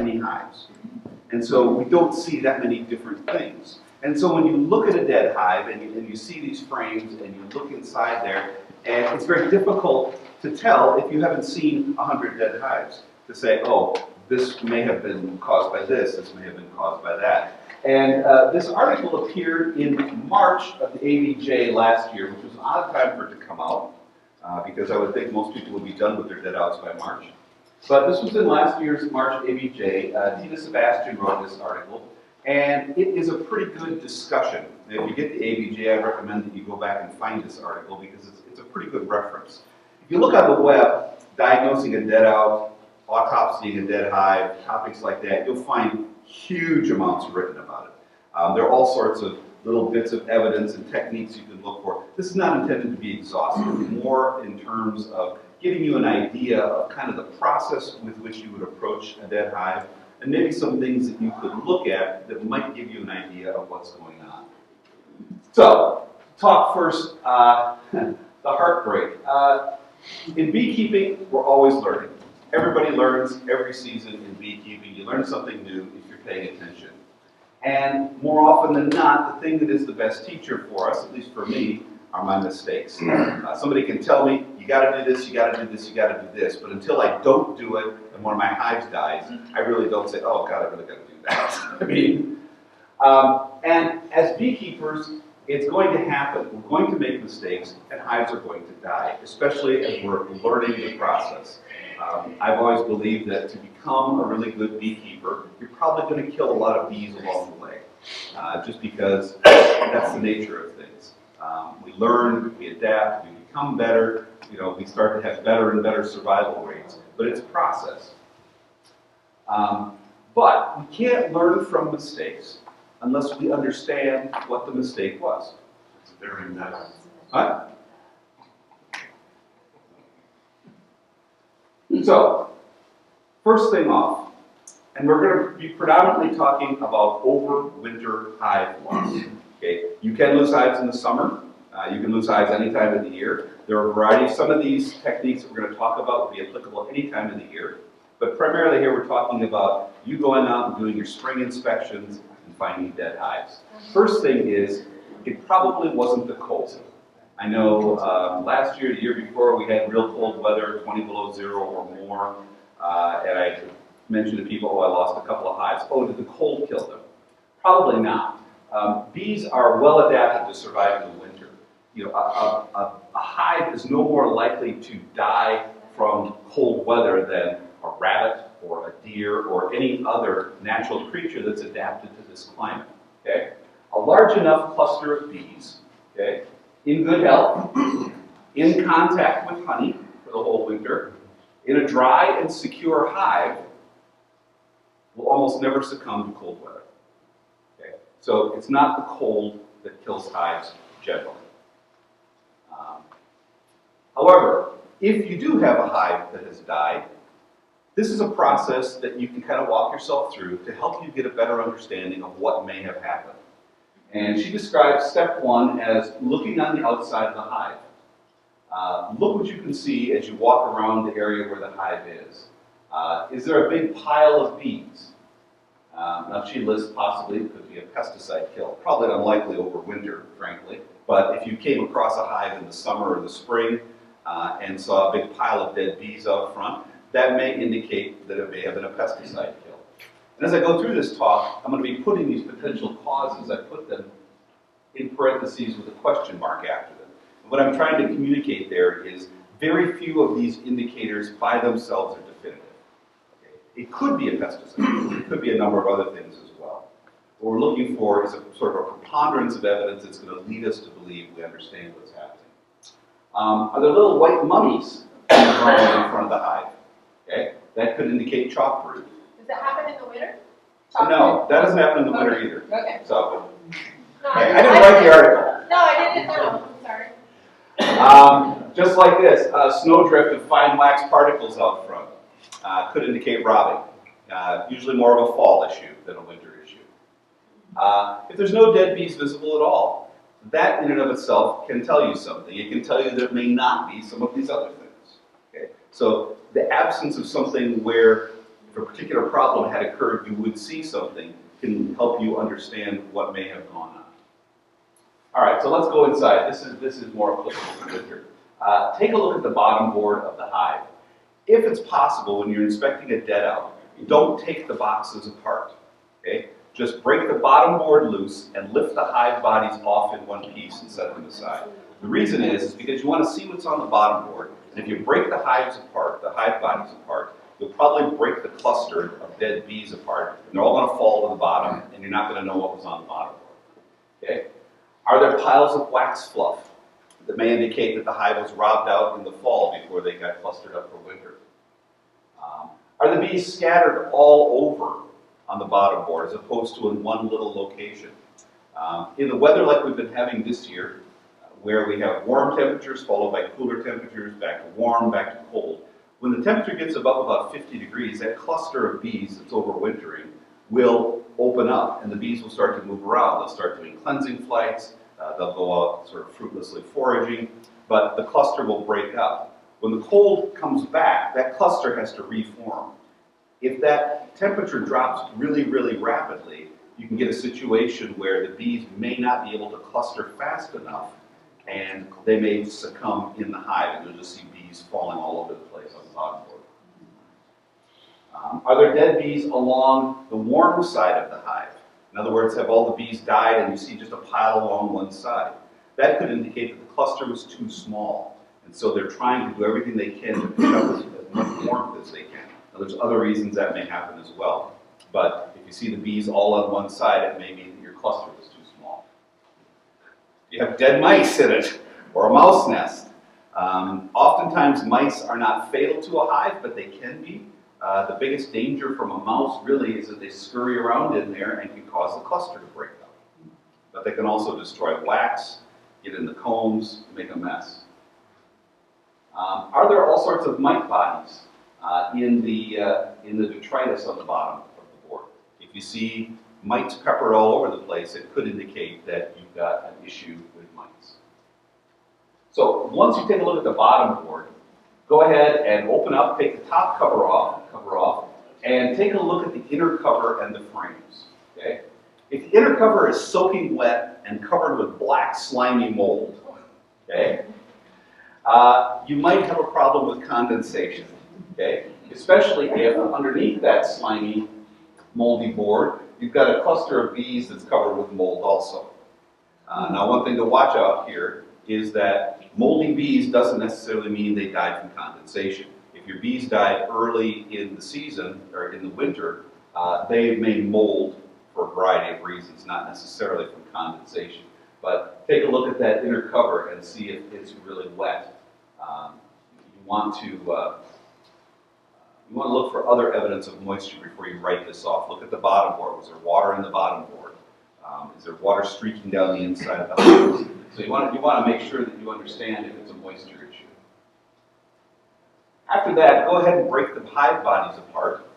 many hives. And so we don't see that many different things. And so when you look at a dead hive and you see these frames and you look inside there, and it's very difficult to tell if you haven't seen 100 dead hives to say, oh, this may have been caused by this may have been caused by that. And this article appeared in March of the ABJ last year, which was an odd time for it to come out, because I would think most people would be done with their dead outs by March. But this was in last year's March ABJ. Tina Sebastian wrote this article, and it is a pretty good discussion. If you get the ABJ, I recommend that you go back and find this article because it's a pretty good reference. If you look on the web, diagnosing a dead out, autopsying a dead hive, topics like that, you'll find huge amounts written about it. There are all sorts of little bits of evidence and techniques you can look for. This is not intended to be exhaustive, more in terms of giving you an idea of kind of the process with which you would approach a dead hive, and maybe some things that you could look at that might give you an idea of what's going on. So, talk first, the heartbreak. In beekeeping, we're always learning. Everybody learns every season in beekeeping. You learn something new if you're paying attention. And more often than not, the thing that is the best teacher for us, at least for me, are my mistakes. Somebody can tell me, you gotta do this, you gotta do this, you gotta do this, but until I don't do it and one of my hives dies, I really don't say, oh God, I really gotta do that. I mean, and as beekeepers, it's going to happen. We're going to make mistakes and hives are going to die, especially as we're learning the process. I've always believed that to become a really good beekeeper, you're probably going to kill a lot of bees along the way, just because that's the nature of things. We learn, we adapt, we become better, we start to have better and better survival rates, but it's a process. But we can't learn from mistakes unless we understand what the mistake was. It's very meta. Huh? So, first thing off, and we're going to be predominantly talking about overwinter hive loss. Okay, you can lose hives in the summer. You can lose hives any time of the year. There are a variety. Some of these techniques that we're going to talk about will be applicable any time of the year. But primarily here we're talking about you going out and doing your spring inspections and finding dead hives. First thing is, it probably wasn't the cold. I know last year, the year before, we had real cold weather, 20 below zero or more, and I mentioned to people, oh, I lost a couple of hives. Oh, did the cold kill them? Probably not. Bees are well adapted to survive in the winter. A hive is no more likely to die from cold weather than a rabbit or a deer or any other natural creature that's adapted to this climate. Okay? A large enough cluster of bees, okay, in good health, in contact with honey for the whole winter, in a dry and secure hive, will almost never succumb to cold weather. Okay? So it's not the cold that kills hives generally. However, if you do have a hive that has died, this is a process that you can kind of walk yourself through to help you get a better understanding of what may have happened. And she describes step one as looking on the outside of the hive. Look what you can see as you walk around the area where the hive is. Is there a big pile of bees? Now she lists possibly it could be a pesticide kill. Probably unlikely over winter, frankly. But if you came across a hive in the summer or the spring and saw a big pile of dead bees out front, that may indicate that it may have been a pesticide kill. And as I go through this talk, I'm going to be putting these potential causes, I put them in parentheses with a question mark after them. And what I'm trying to communicate there is very few of these indicators by themselves are definitive. Okay? It could be a pesticide. It could be a number of other things as well. What we're looking for is a sort of a preponderance of evidence that's going to lead us to believe we understand what's happening. Are there little white mummies growing in front of the hive? Okay? That could indicate chalk brood. Does that happen in the winter? No, that doesn't happen in the winter either. Okay. So, No, I didn't write the article. No, I didn't know. I'm sorry. Just like this, snowdrift of fine wax particles out front could indicate robbing. Usually more of a fall issue than a winter issue. If there's no dead bees visible at all, that in and of itself can tell you something. It can tell you there may not be some of these other things. Okay? So the absence of something where, if a particular problem had occurred, you would see something, can help you understand what may have gone on. All right, so let's go inside. This is more applicable to winter. Take a look at the bottom board of the hive. If it's possible, when you're inspecting a dead out, don't take the boxes apart, okay? Just break the bottom board loose and lift the hive bodies off in one piece and set them aside. The reason is because you want to see what's on the bottom board, and if you break the hives apart, the hive bodies apart, you'll probably break the cluster of dead bees apart, and they're all going to fall to the bottom, and you're not going to know what was on the bottom board, okay? Are there piles of wax fluff that may indicate that the hive was robbed out in the fall before they got clustered up for winter? Are the bees scattered all over on the bottom board as opposed to in one little location? In the weather like we've been having this year, where we have warm temperatures followed by cooler temperatures, back to warm, back to cold, when the temperature gets above about 50 degrees, that cluster of bees that's overwintering will open up and the bees will start to move around. They'll start doing cleansing flights, they'll go out sort of fruitlessly foraging, but the cluster will break up. When the cold comes back, that cluster has to reform. If that temperature drops really, really rapidly, you can get a situation where the bees may not be able to cluster fast enough and they may succumb in the hive, and you'll just see bees falling all over the place on the bottom board. Are there dead bees along the warm side of the hive? In other words, have all the bees died and you see just a pile along one side? That could indicate that the cluster was too small. And so they're trying to do everything they can to pick up as much warmth as they can. Now, there's other reasons that may happen as well. But if you see the bees all on one side, it may mean that your cluster was too small. You have dead mice in it, or a mouse nest. Oftentimes mice are not fatal to a hive, but they can be. The biggest danger from a mouse really is that they scurry around in there and can cause the cluster to break up. But they can also destroy wax, get in the combs, make a mess. Are there all sorts of mite bodies in the detritus on the bottom of the board? If you see mites peppered all over the place, it could indicate that you've got an issue with mites. So once you take a look at the bottom board, go ahead and open up, take the top cover off, and take a look at the inner cover and the frames. Okay? If the inner cover is soaking wet and covered with black slimy mold, okay, you might have a problem with condensation. Okay? Especially if underneath that slimy, moldy board, you've got a cluster of bees that's covered with mold also. Now, one thing to watch out here is that moldy bees doesn't necessarily mean they died from condensation. If your bees died early in the season, or in the winter, they may mold for a variety of reasons, not necessarily from condensation. But take a look at that inner cover and see if it's really wet. You want to look for other evidence of moisture before you write this off. Look at the bottom board. Was there water in the bottom board? Is there water streaking down the inside of the hive? So you want to make sure that you understand if it's a moisture issue. After that, go ahead and break the hive bodies apart,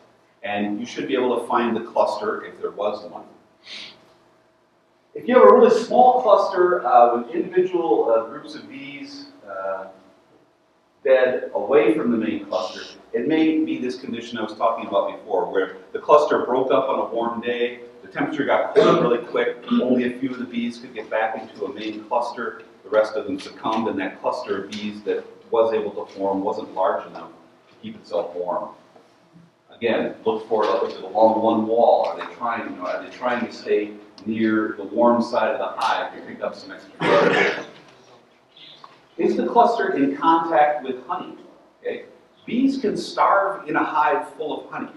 and you should be able to find the cluster if there was one. If you have a really small cluster with individual groups of bees dead away from the main cluster, it may be this condition I was talking about before, where the cluster broke up on a warm day, the temperature got cold really quick, only a few of the bees could get back into a main cluster, the rest of them succumbed, and that cluster of bees that was able to form wasn't large enough to keep itself warm. Again, look for it along one wall. Are they trying to stay near the warm side of the hive to pick up some extra water? Is the cluster in contact with honey? Okay? Bees can starve in a hive full of honey.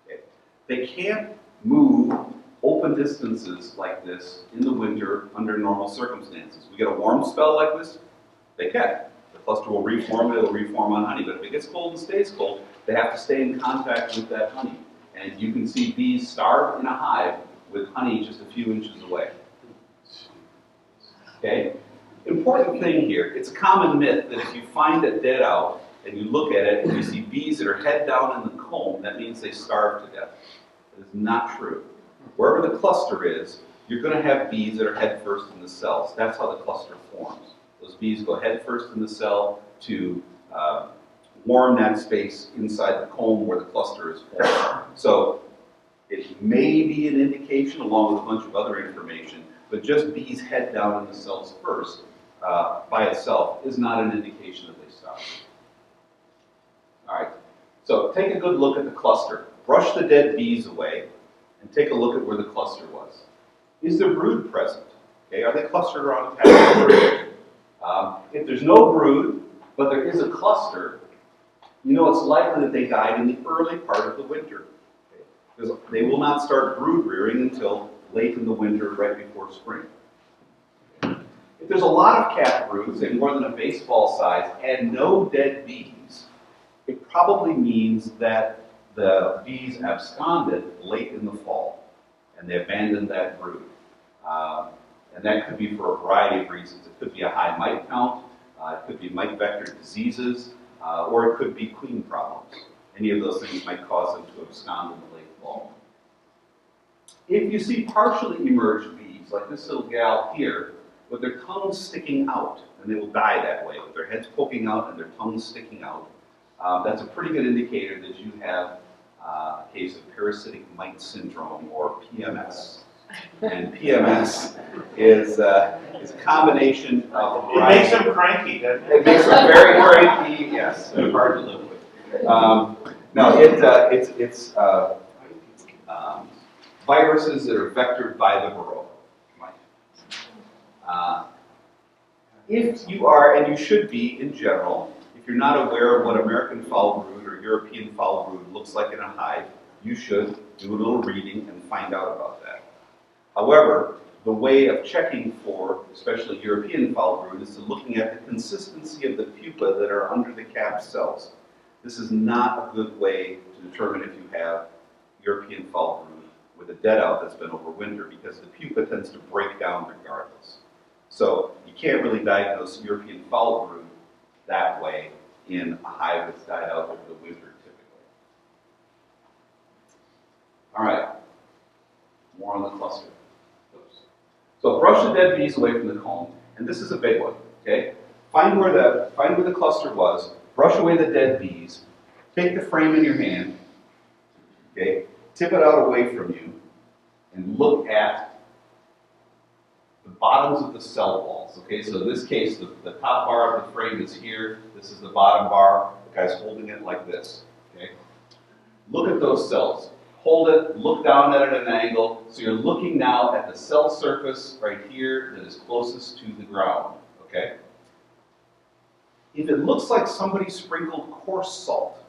Okay? They can't move open distances like this in the winter under normal circumstances. We get a warm spell like this, they can. The cluster will reform, it'll reform on honey. But if it gets cold and stays cold, they have to stay in contact with that honey. And you can see bees starve in a hive with honey just a few inches away. Okay? Important thing here, it's a common myth that if you find a dead out and you look at it and you see bees that are head down in the comb, that means they starved to death. That is not true. Wherever the cluster is, you're going to have bees that are head first in the cells. That's how the cluster forms. Those bees go head first in the cell to warm that space inside the comb where the cluster is formed. So it may be an indication along with a bunch of other information, but just bees head down in the cells first by itself is not an indication that they stop. All right, so take a good look at the cluster. Brush the dead bees away and take a look at where the cluster was. Is there brood present? Okay, are they clustered around a patch of brood? If there's no brood, but there is a cluster, you know it's likely that they died in the early part of the winter. Okay? Because they will not start brood rearing until late in the winter, right before spring. If there's a lot of cat broods, say more than a baseball size, and no dead bees, it probably means that the bees absconded late in the fall, and they abandoned that brood. And that could be for a variety of reasons. It could be a high mite count, it could be mite vector diseases, or it could be queen problems. Any of those things might cause them to abscond in the late fall. If you see partially emerged bees, like this little gal here, with their tongues sticking out, and they will die that way, with their heads poking out and their tongues sticking out, that's a pretty good indicator that you have a case of parasitic mite syndrome, or PMS. And PMS is a combination of a variety. It makes them cranky, doesn't it? It makes them very cranky, yes, and hard to live with. No, it's viruses that are vectored by the varroa mite. If you are, and you should be in general, if you're not aware of what American foul brood or European foul brood looks like in a hive, you should do a little reading and find out about that. However, the way of checking for, especially European foul brood, is to looking at the consistency of the pupa that are under the capped cells. This is not a good way to determine if you have European foul brood with a dead out that's been over winter, because the pupa tends to break down regardless. So you can't really diagnose European foul brood that way in a hive that's died out over the winter typically. All right, more on the cluster. So brush the dead bees away from the comb, and this is a big one, okay? Find where the cluster was, brush away the dead bees, take the frame in your hand, okay? Tip it out away from you, and look at the bottoms of the cell walls, okay? So in this case, the top bar of the frame is here, this is the bottom bar, the guy's holding it like this, okay? Look at those cells. Hold it, look down at it at an angle, so you're looking now at the cell surface right here that is closest to the ground, okay? If it looks like somebody sprinkled coarse salt,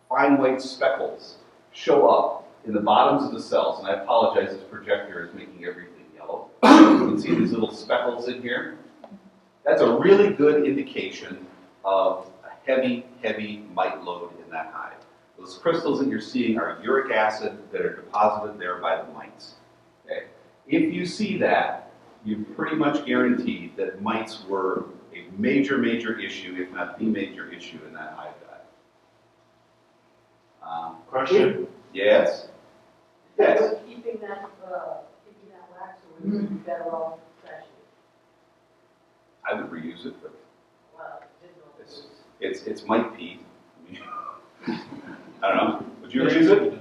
fine white speckles show up in the bottoms of the cells, and I apologize, this projector is making everything yellow. You can see these little speckles in here. That's a really good indication of a heavy, heavy mite load in that hive. Those crystals that you're seeing are uric acid that are deposited there by the mites. Okay? If you see that, you're pretty much guaranteed that mites were a major, major issue, if not the major issue in that hive diet. Question? Yes? Yes? Keeping that wax, or would you be better off trashing it? I would reuse it, but Well, didn't know. it's mite pee. I don't know. Would you reuse it?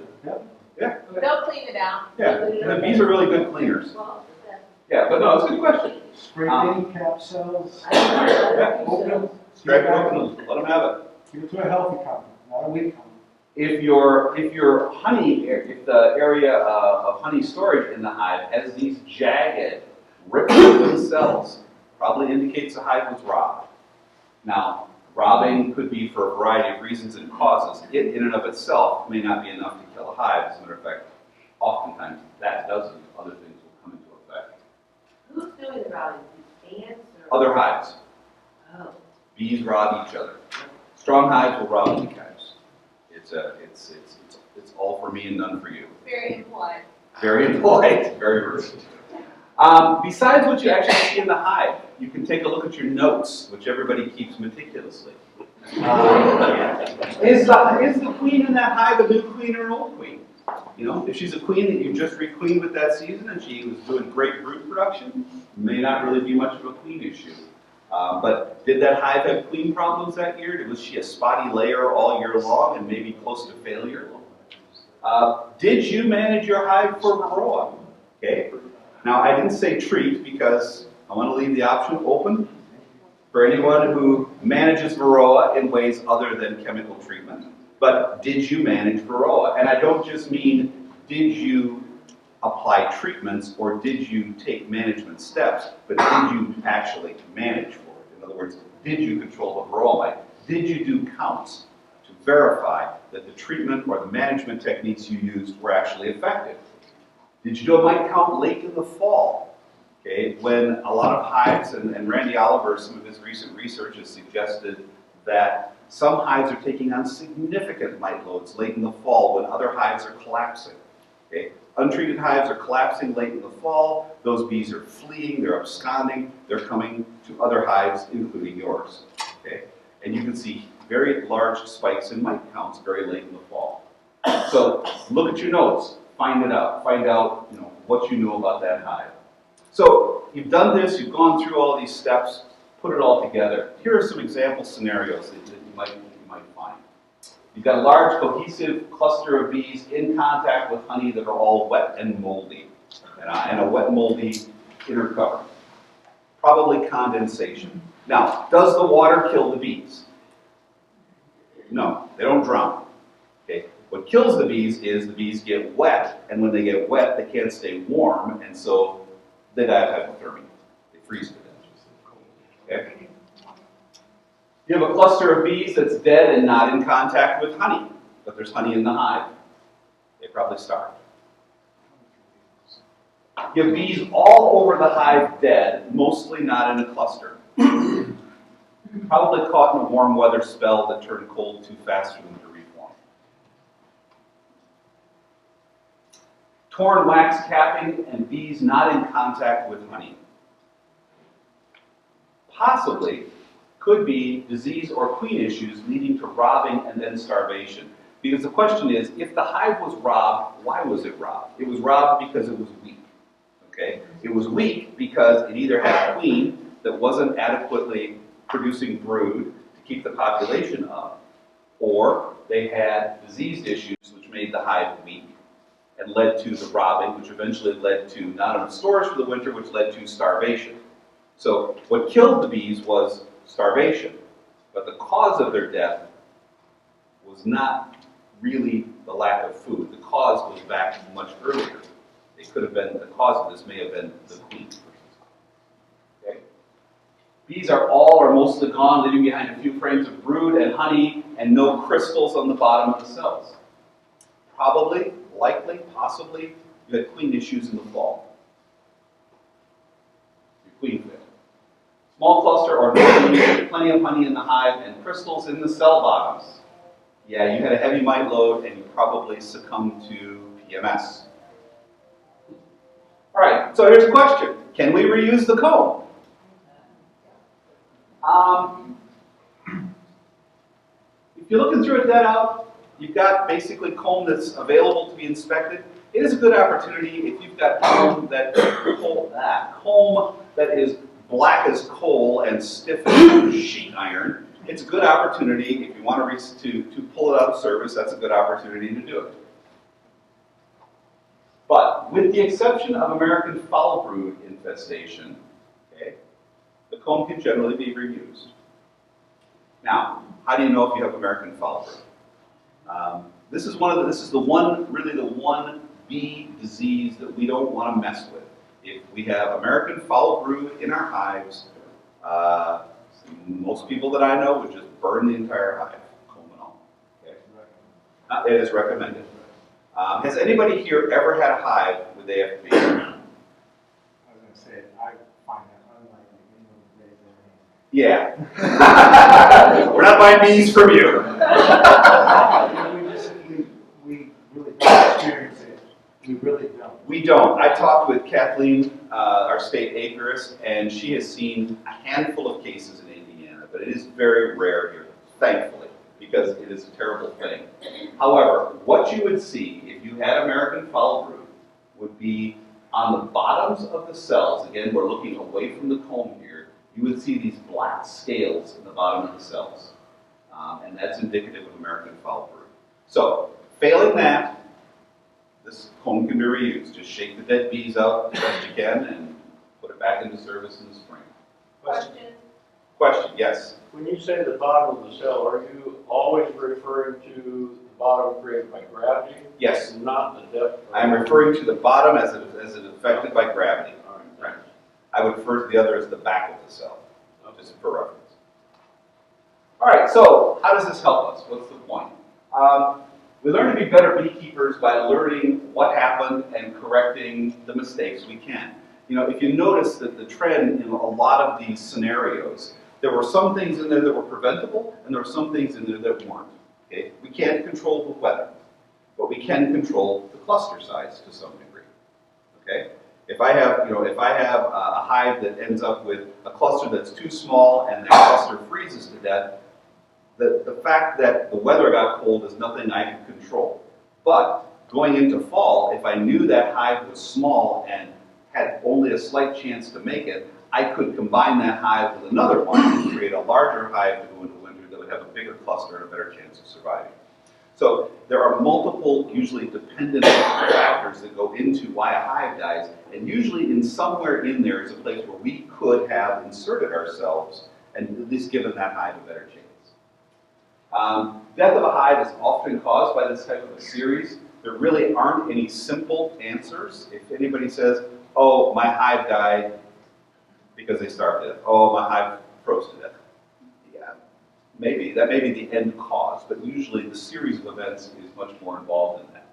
Yeah. They'll clean it out. Yeah. And the bees are really good cleaners. Well, that- Yeah, but no, it's a good question. Spray paint, cap cells, I don't know. Yeah. So, Strike it open and let them have it. give it to a healthy company, not a weak company. If your honey, if the area of honey storage in the hive has these jagged, ripped open cells, probably indicates the hive was robbed. Now, robbing could be for a variety of reasons and causes. It, in and of itself, may not be enough to kill a hive. As a matter of fact, oftentimes that doesn't. Other things will come into effect. Who's doing the robbing? These ants or? Other hives. Oh. Bees rob each other. Strong hives will rob weak hives. It's all for me and none for you. Very impolite. Very impolite, very rude. Besides what you actually see in the hive, you can take a look at your notes, which everybody keeps meticulously. Is the queen in that hive a new queen or an old queen? You know, if she's a queen that you just requeened with that season and she was doing great brood production, may not really be much of a queen issue. But did that hive have queen problems that year? Was she a spotty layer all year long and maybe close to failure? Did you manage your hive for varroa? Okay. Now I didn't say treat because I want to leave the option open for anyone who manages varroa in ways other than chemical treatment. But did you manage varroa? And I don't just mean did you apply treatments or did you take management steps, but did you actually manage for it? In other words, did you control the varroa mite? Did you do counts to verify that the treatment or the management techniques you used were actually effective? Did you do a mite count late in the fall? Okay, when a lot of hives, and Randy Oliver, some of his recent research has suggested that some hives are taking on significant mite loads late in the fall when other hives are collapsing. Okay? Untreated hives are collapsing late in the fall. Those bees are fleeing, they're absconding, they're coming to other hives, including yours. Okay? And you can see very large spikes in mite counts very late in the fall. So look at your notes, find it out, find out what you know about that hive. So you've done this, you've gone through all these steps, put it all together. Here are some example scenarios that you might find. You've got a large cohesive cluster of bees in contact with honey that are all wet and moldy, and a wet moldy inner cover. Probably condensation. Now, does the water kill the bees? No, they don't drown. Okay. What kills the bees is the bees get wet, and when they get wet, they can't stay warm, and so they die of hypothermia. They freeze to death. Okay. You have a cluster of bees that's dead and not in contact with honey, but there's honey in the hive. They probably starved. You have bees all over the hive dead, mostly not in a cluster. Probably caught in a warm weather spell that turned cold too fast for them to reform. Torn wax capping and bees not in contact with honey. Possibly could be disease or queen issues leading to robbing and then starvation. Because the question is, if the hive was robbed, why was it robbed? It was robbed because it was weak. Okay? It was weak because it either had a queen that wasn't adequately producing brood to keep the population up, or they had diseased issues which made the hive weak and led to the robbing, which eventually led to not enough storage for the winter, which led to starvation. So what killed the bees was starvation, but the cause of their death was not really the lack of food. The cause was back much earlier. It could have been, the cause of this may have been the queen. Okay? Bees are all or mostly gone, leaving behind a few frames of brood and honey and no crystals on the bottom of the cells. Probably, likely, possibly, you had queen issues in the fall. Your queen failed. Small cluster or no, plenty of honey in the hive and crystals in the cell bottoms. Yeah, you had a heavy mite load and you probably succumbed to PMS. All right, so here's a question. Can we reuse the comb? If you're looking through a dead out, you've got basically comb that's available to be inspected. It is a good opportunity if you've got comb that is black as coal and stiff as sheet iron. It's a good opportunity if you want to pull it out of service. That's a good opportunity to do it. But with the exception of American foul brood infestation, okay, the comb can generally be reused. Now, how do you know if you have American foul brood? This is the one bee disease that we don't want to mess with. If we have American foul brood in our hives, most people that I know would just burn the entire hive, comb and all. Okay? It is recommended. Has anybody here ever had a hive with AFB? I was going to say, I find that unlikely. Yeah. We're not buying bees from you. We really don't experience it. We really don't. We don't. I talked with Kathleen, our state apiarist, and she has seen a handful of cases in Indiana, but it is very rare here, thankfully, because it is a terrible thing. However, what you would see if you had American foul brood would be on the bottoms of the cells, again, we're looking away from the comb here, you would see these black scales in the bottom of the cells. And that's indicative of American foul brood. So, failing that, this comb can be reused. Just shake the dead bees out as best you can and put it back into service in the spring. Question. Question, yes. When you say the bottom of the cell, are you always referring to the bottom created by gravity? Yes. Not the depth? I'm referring to the bottom as it affected by gravity. All right. Right. I would refer to the other as the back of the cell, just for reference. All right, so how does this help us? What's the point? We learn to be better beekeepers by learning what happened and correcting the mistakes we can. You know, if you notice that the trend in a lot of these scenarios, there were some things in there that were preventable, and there were some things in there that weren't. Okay? We can't control the weather, but we can control the cluster size to some degree. Okay? If I have a hive that ends up with a cluster that's too small and that cluster freezes to death, the fact that the weather got cold is nothing I can control. But going into fall, if I knew that hive was small and had only a slight chance to make it, I could combine that hive with another one and create a larger hive to go into winter that would have a bigger cluster and a better chance of surviving. So there are multiple, usually dependent factors that go into why a hive dies, and usually in somewhere in there is a place where we could have inserted ourselves and at least given that hive a better chance. Death of a hive is often caused by this type of a series. There really aren't any simple answers. If anybody says, oh, my hive died because they starved to death. Oh, my hive froze to death. Yeah, maybe. That may be the end cause, but usually the series of events is much more involved in that.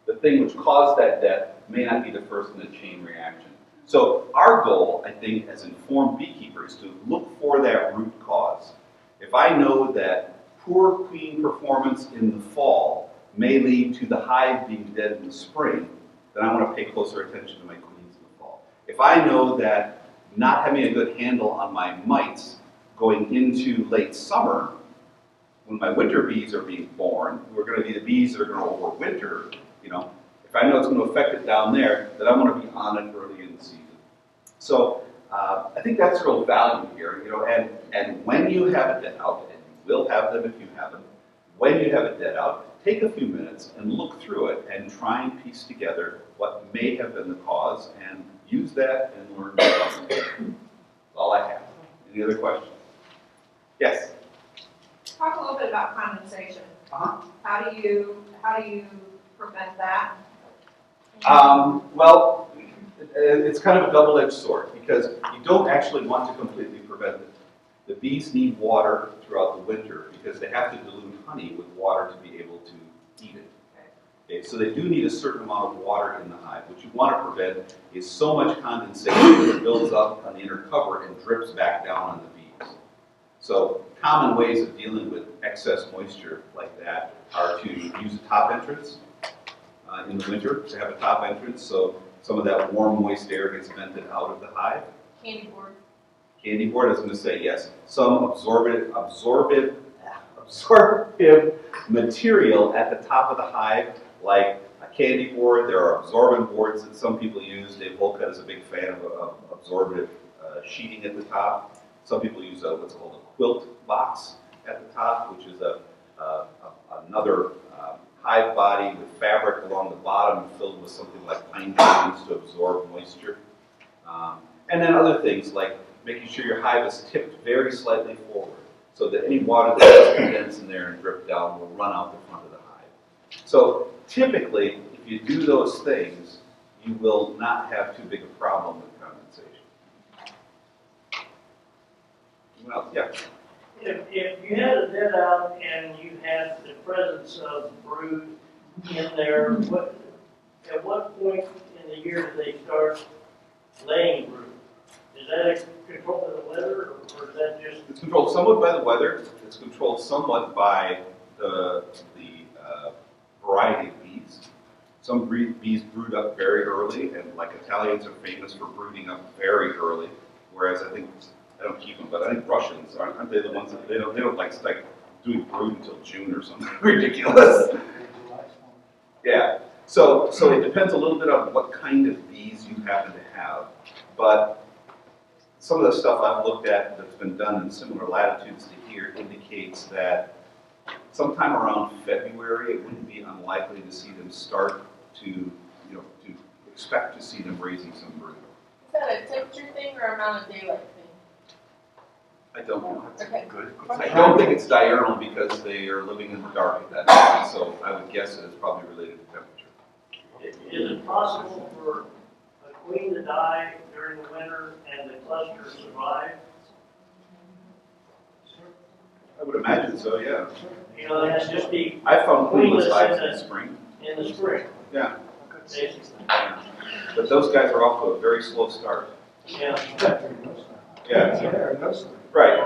The thing which caused that death may not be the first in a chain reaction. So our goal, I think, as informed beekeepers, is to look for that root cause. If I know that poor queen performance in the fall may lead to the hive being dead in the spring, then I want to pay closer attention to my queens in the fall. If I know that not having a good handle on my mites going into late summer, when my winter bees are being born, who are going to be the bees that are going to overwinter, you know, if I know it's going to affect it down there, then I want to be on it early in the season. So I think that's real value here, you know, and when you have a dead out, and you will have them if you haven't, when you have a dead out, take a few minutes and look through it and try and piece together what may have been the cause and use that and learn. That's all I have. Any other questions? Yes? Talk a little bit about condensation. Uh-huh. How do you prevent that? Well, it's kind of a double-edged sword because you don't actually want to completely prevent it. The bees need water throughout the winter because they have to dilute honey with water to be able to eat it. Okay, so they do need a certain amount of water in the hive. What you want to prevent is so much condensation that it builds up on the inner cover and drips back down on the bees. So common ways of dealing with excess moisture like that are to use a top entrance in the winter, to have a top entrance so some of that warm, moist air gets vented out of the hive. Candy board. Candy board, I was going to say yes. Some absorptive material at the top of the hive, like a candy board. There are absorbent boards that some people use. Dave Volkett is a big fan of absorptive sheeting at the top. Some people use what's called a quilt box at the top, which is another hive body with fabric along the bottom filled with something like pine cones to absorb moisture. And then other things like making sure your hive is tipped very slightly forward so that any water that does condense in there and drip down will run out the front of the hive. So typically, if you do those things, you will not have too big a problem with condensation. Well, yeah. If you had a dead out and you had the presence of brood in there, at what point in the year do they start laying brood? Is that controlled by the weather, or is that just? It's controlled somewhat by the weather. It's controlled somewhat by the variety of bees. Some bees brood up very early, and like Italians are famous for brooding up very early, whereas I don't keep them, but I think Russians aren't they the ones that they don't like doing brood until June or something ridiculous. Yeah. So it depends a little bit on what kind of bees you happen to have, but some of the stuff I've looked at that's been done in similar latitudes to here indicates that sometime around February, it wouldn't be unlikely to see them start to expect to see them raising some brood. Is that a temperature thing or amount of daylight thing? I don't know. Okay. Good. I don't think it's diurnal because they are living in the dark at that time, so I would guess that it's probably related to temperature. Is it possible for a queen to die during the winter and the cluster survive? I would imagine so, yeah. You know, that's just be I found queenless Queenless hives in in the spring. in the spring, Yeah, basically. yeah. But those guys are off to a very slow start. Yeah. Yeah, right.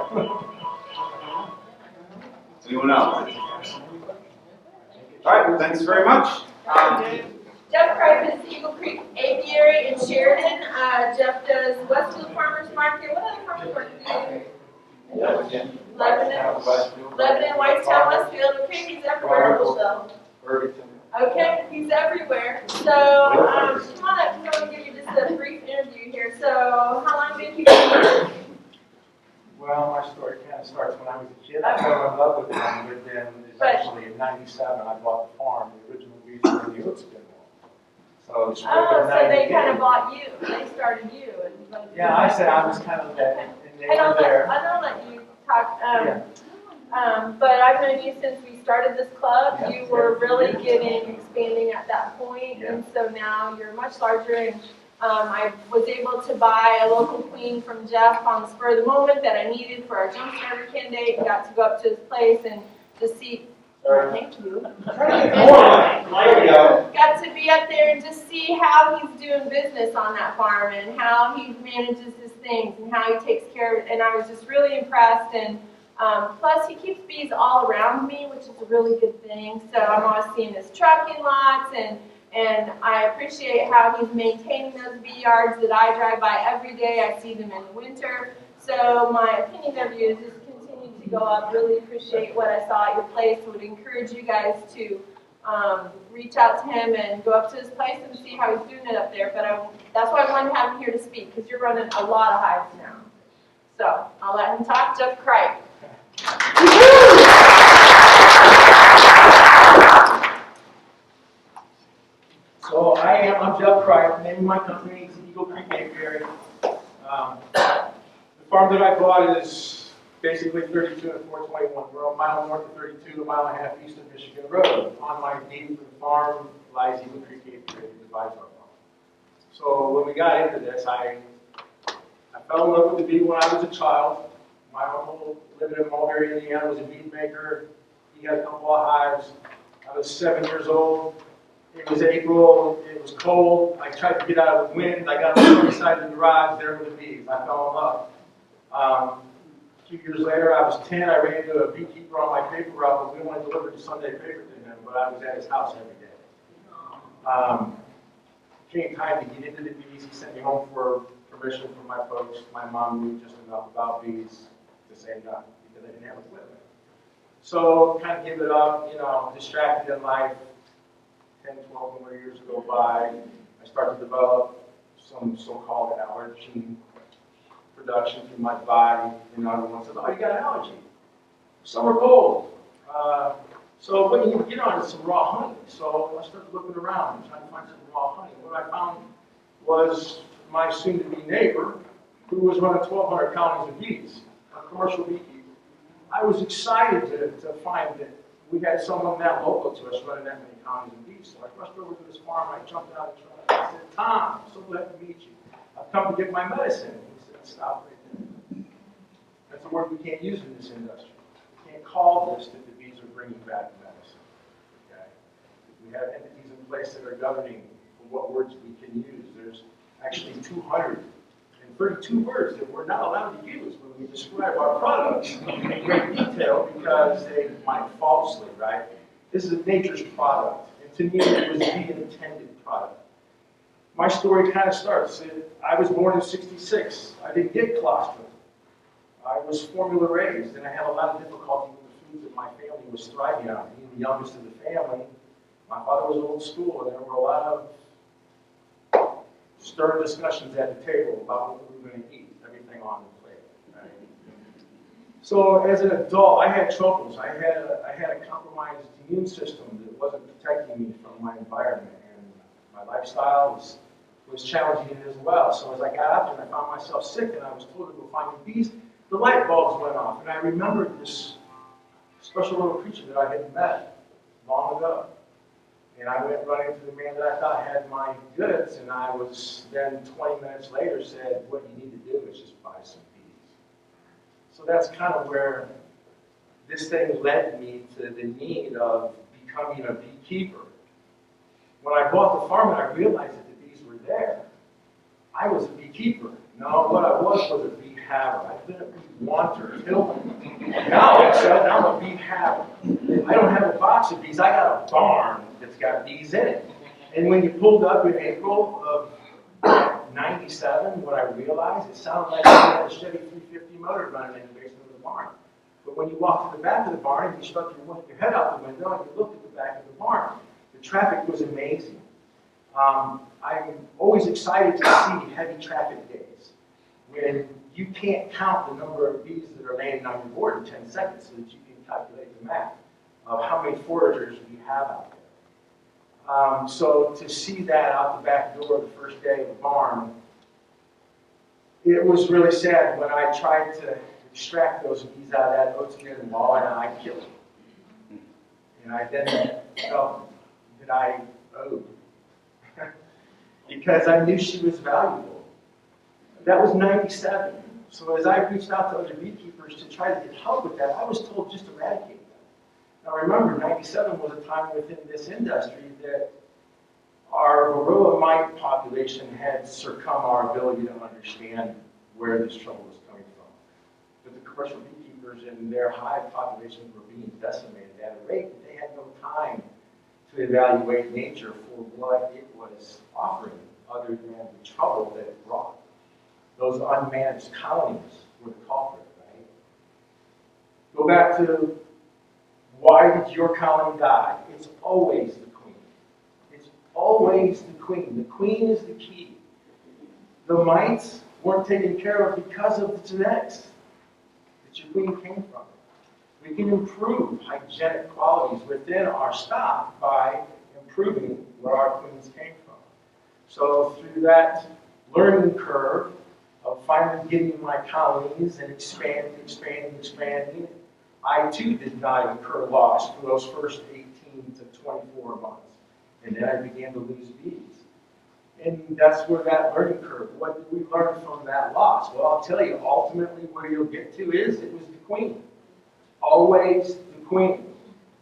Anyone else? All right, thanks very much. Jeff Cripe is Eaglecreek Apiary in Sheridan. Jeff does Westfield Farmers Market. What other farmers market do you do? Lebanon, Whitetown, Westfield. Okay, he's everywhere. Okay, he's everywhere. So, come on up, because I want to give you just a brief interview here. So, how long have you been here? Well, my story kind of starts when I was a kid. I fell in love with them, but then eventually in '97 I bought the farm. The original bees were in the oat spin wall. So, spring Oh, of so they 98 kind of bought you. They started you. Yeah, I said I was kind of that, and they And were there. I'll let you talk. Yeah. But I've known you since we started this club. Yeah. You were really expanding at that point, Yeah. and so now you're much larger. And I was able to buy a local queen from Jeff on the spur of the moment that I needed for our jump starter candidate, and got to go up to his place and to see. Thank you. There you go. Got to be up there and just see how he's doing business on that farm and how he manages his things and how he takes care of it. And I was just really impressed. And plus, he keeps bees all around me, which is a really good thing. So I'm always seeing his truck in lots, and I appreciate how he's maintaining those bee yards that I drive by every day. I see them in the winter. So my opinion of you is just continue to go up. Really appreciate what I saw at your place. Would encourage you guys to reach out to him and go up to his place and see how he's doing it up there. But that's why I wanted to have him here to speak, because you're running a lot of hives now. So I'll let him talk. Jeff Cripe. So I'm Jeff Cripe. The name of my company is Eaglecreek Apiary. The farm that I bought is basically 32 and 421. We're a mile north of 32, a mile and a half east of Michigan Road. On my deed for the farm lies Eaglecreek Apiary, that divides our farm. So when we got into this, I fell in love with the bee when I was a child. My uncle lived in Mulberry, Indiana, was a bead maker. He had a couple of hives. I was 7 years old. It was April, it was cold. I tried to get out of the wind. I got on the side of the garage, there were the bees. I fell in love. A few years later, I was 10. I ran into a beekeeper on my paper route, but we only delivered the Sunday paper to him, but I was at his house every day. Came time to get into the bees. He sent me home for permission from my folks. My mom knew just enough about bees to say no, because I didn't have equipment. So kind of give it up, distracted in life. 10, 12 more years go by. I start to develop some so-called allergen production through my body. Everyone says, oh, you got an allergy. Some are cold. So what you get on is some raw honey. So I started looking around and trying to find some raw honey. What I found was my soon-to-be neighbor, who was running 1,200 colonies of bees, a commercial beekeeper. I was excited to find that we had someone that local to us running that many colonies of bees. So I rushed over to this farm. I jumped out of the truck. I said, Tom, I'm so glad to meet you. I've come to get my medicine. He said, stop right there. That's a word we can't use in this industry. We can't call this that the bees are bringing back medicine. Okay? We have entities in place that are governing what words we can use. There's actually 232 words that we're not allowed to use when we describe our products in great detail because they might falsely, right? This is nature's product, and to me it was the intended product. My story kind of starts. I was born in '66. I didn't get colostrum. I was formula raised, and I had a lot of difficulty with the foods that my family was thriving on. Being the youngest of the family, my father was old school, and there were a lot of stern discussions at the table about what we were going to eat. Everything came on the plate. Right? So as an adult, I had troubles. I had a compromised immune system that wasn't protecting me from my environment, and my lifestyle was challenging as well. So as I got out there and I found myself sick and I was told to go find the bees, the light bulbs went off, and I remembered this special little creature that I had met long ago. And I went running to the man that I thought had my goods, and I was then 20 minutes later said, what you need to do is just buy some bees. So that's kind of where this thing led me to the need of becoming a beekeeper. When I bought the farm and I realized that the bees were there, I was a beekeeper. No, what I was a bee haver. I've been a bee wanter till now I'm a bee haver. I don't have a box of bees, I got a barn that's got bees in it. And when you pulled up in April of '97, what I realized, it sounded like I had a Chevy 350 motor running in the basement of the barn. But when you walked to the back of the barn and you stuck your head out the window and you looked at the back of the barn, the traffic was amazing. I'm always excited to see heavy traffic days when you can't count the number of bees that are landing on your board in 10 seconds so that you can calculate the math of how many foragers we have out there. So to see that out the back door the first day of the barn, it was really sad when I tried to extract those bees out of that oats-and wall and I killed them. And I then felt that I owed because I knew she was valuable. That was '97. So as I reached out to other beekeepers to try to get help with that, I was told just eradicate them. Now remember, '97 was a time within this industry that our varroa mite population had succumbed our ability to understand where this trouble was coming from. But the commercial beekeepers and their hive populations were being decimated at a rate that they had no time to evaluate nature for what it was offering other than the trouble that it brought. Those unmanaged colonies were the culprit, right? Go back to why did your colony die? It's always the queen. It's always the queen. The queen is the key. The mites weren't taken care of because of the genetics that your queen came from. We can improve hygienic qualities within our stock by improving where our queens came from. So through that learning curve of finally getting my colonies and expanding, I too did not incur loss for those first 18 to 24 months. And then I began to lose bees. And that's where that learning curve, what did we learn from that loss? Well, I'll tell you, ultimately where you'll get to is, it was the queen. Always the queen.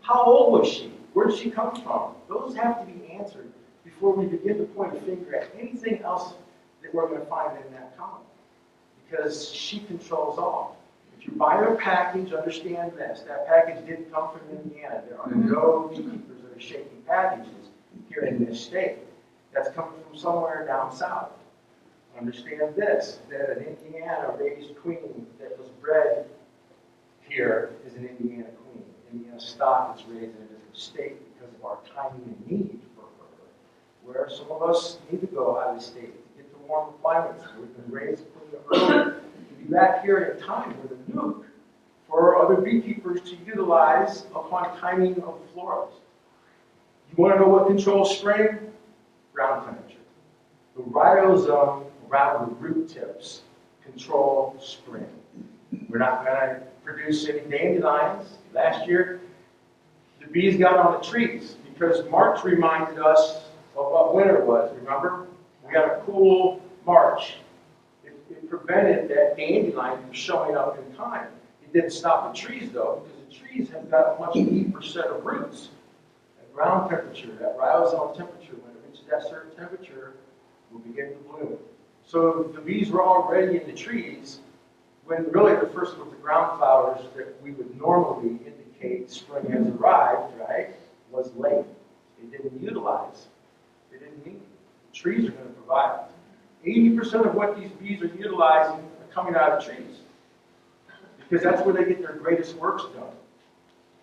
How old was she? Where did she come from? Those have to be answered before we begin to point a finger at anything else that we're going to find in that colony. Because she controls all. If you buy her package, understand this. That package didn't come from Indiana. There are no beekeepers that are shaking packages here in this state. That's coming from somewhere down south. Understand this, that an Indiana-raised queen that was bred here is an Indiana queen. Indiana stock is raised in a different state because of our timing and need for her. Where some of us need to go out of the state to get to warmer climates. We've been raised earlier to be back here at a time with a nuke for other beekeepers to utilize upon timing of the florals. You want to know what controls spring? Ground temperature. The rhizome around the root tips control spring. We're not going to produce any dandelions. Last year, the bees got on the trees because March reminded us of what winter was. Remember? We got a cool March. It prevented that dandelion from showing up in time. It didn't stop the trees, though, because the trees have got a much deeper set of roots. At ground temperature, that rhizome temperature, when it reaches that certain temperature, will begin to bloom. So the bees were already in the trees when really the first of the ground flowers that we would normally indicate spring has arrived, right, was late. They didn't utilize. They didn't need it. The trees are going to provide. 80% of what these bees are utilizing are coming out of trees because that's where they get their greatest works done.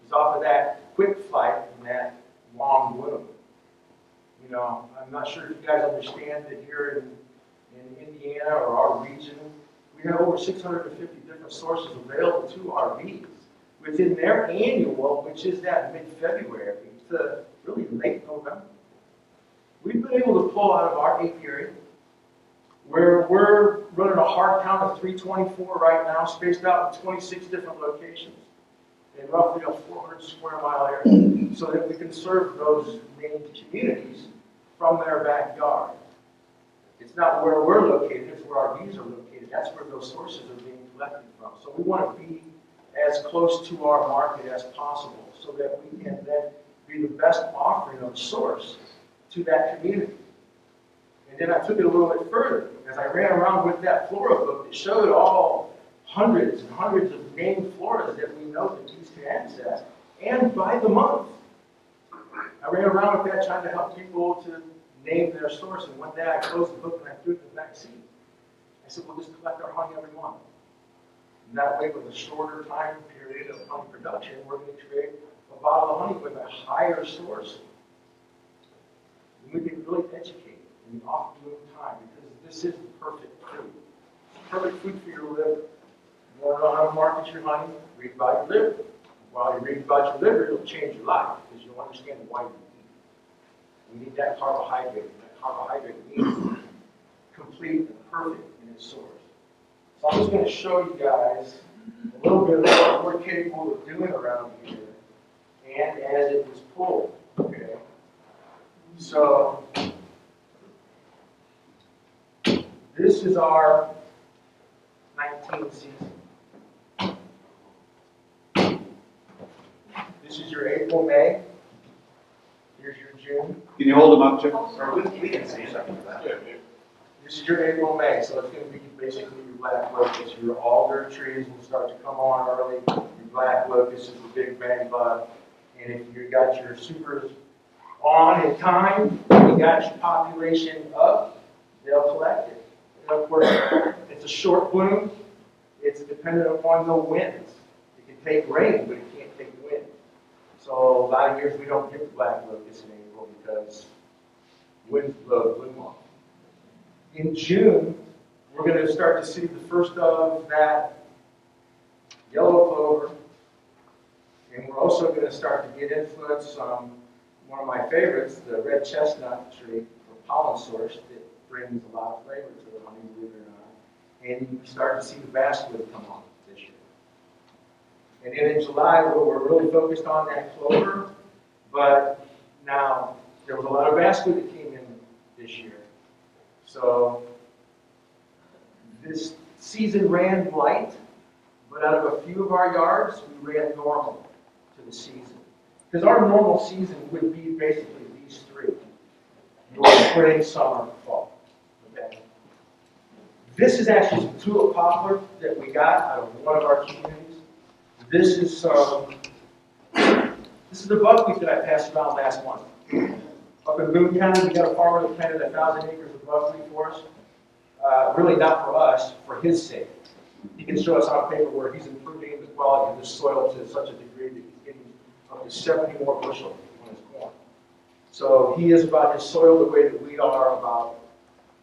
It's off of that quick flight and that long bloom. You know, I'm not sure if you guys understand that here in Indiana or our region, we We have over 650 different sources available to our bees within their annual, which is that mid-February to really late November. We've been able to pull out of our apiary, where we're running a hard count of 324 right now, spaced out in 26 different locations in roughly a 400 square mile area, so that we can serve those named communities from their backyard. It's not where we're located, it's where our bees are located. That's where those sources are being collected from. So we want to be as close to our market as possible so that we can then be the best offering of source to that community. And then I took it a little bit further. As I ran around with that flora book, it showed all hundreds and hundreds of named floras that we know that bees can access, and by the month. I ran around with that trying to help people to name their source, and one day I closed the book and I threw it in the back seat. I said, we'll just collect our honey every month. And that way, with a shorter time period of honey production, we're going to create a bottle of honey with a higher source. And we can really educate in the off-bloom time, because this is the perfect food. It's perfect food for your liver. You want to know how to market your honey? Read about your liver. While you read about your liver, it'll change your life, because you'll understand why you eat. We need that carbohydrate. That carbohydrate needs complete and perfect in its source. So I'm just going to show you guys a little bit of what we're capable of doing around here, and as it was pulled. Okay. So this is our 19th season. This is your April, May. Here's your June. Can you hold them up, Jim? Or we can see something of that. This is your April, May, so it's going to be basically your black locust. Your alder trees will start to come on early. Your black locust is the big bang bug. And if you got your supers on in time, you got your population up, they'll collect it. And of course, it's a short bloom. It's dependent upon the winds. It can take rain, but it can't take wind. So a lot of years we don't get the black locust in April because winds blow the bloom off. In June, we're going to start to see the first of that yellow clover. And we're also going to start to get influence on one of my favorites, the red chestnut tree, or pollen source, that brings a lot of flavor to the honey, believe it or not. And you start to see the basswood come on this year. And then in July, we're really focused on that clover, but now there was a lot of basswood that came in this year. So this season ran light, but out of a few of our yards, we ran normal to the season. Because our normal season would be basically these three: your spring, summer, fall. Okay. This is actually some tulip poplar that we got out of one of our communities. This is the buckwheat that I passed around last month. Up in Boone County, we got a farmer that planted 1,000 acres of buckwheat for us. Really not for us, for his sake. He can show us on paper where he's improving the quality of the soil to such a degree that he's getting up to 70 more bushels on his corn. So he is about his soil the way that we are about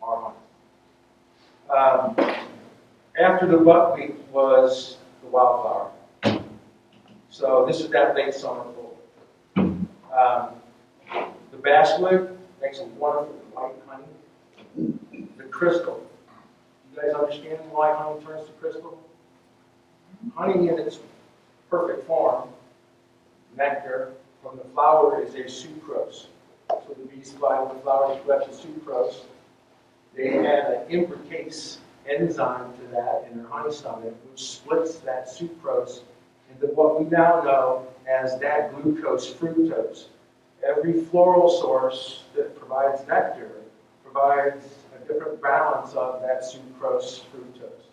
our honey. After the buckwheat was the wildflower. So this is that late summer full. The basswood makes a wonderful white honey. The crystal. You guys understand why honey turns to crystal? Honey in its perfect form, nectar from the flower, is a sucrose. So the bees fly to the flower to collect the sucrose. They add an imbricase enzyme to that in their honey stomach, which splits that sucrose into what we now know as that glucose fructose. Every floral source that provides nectar provides a different balance of that sucrose fructose.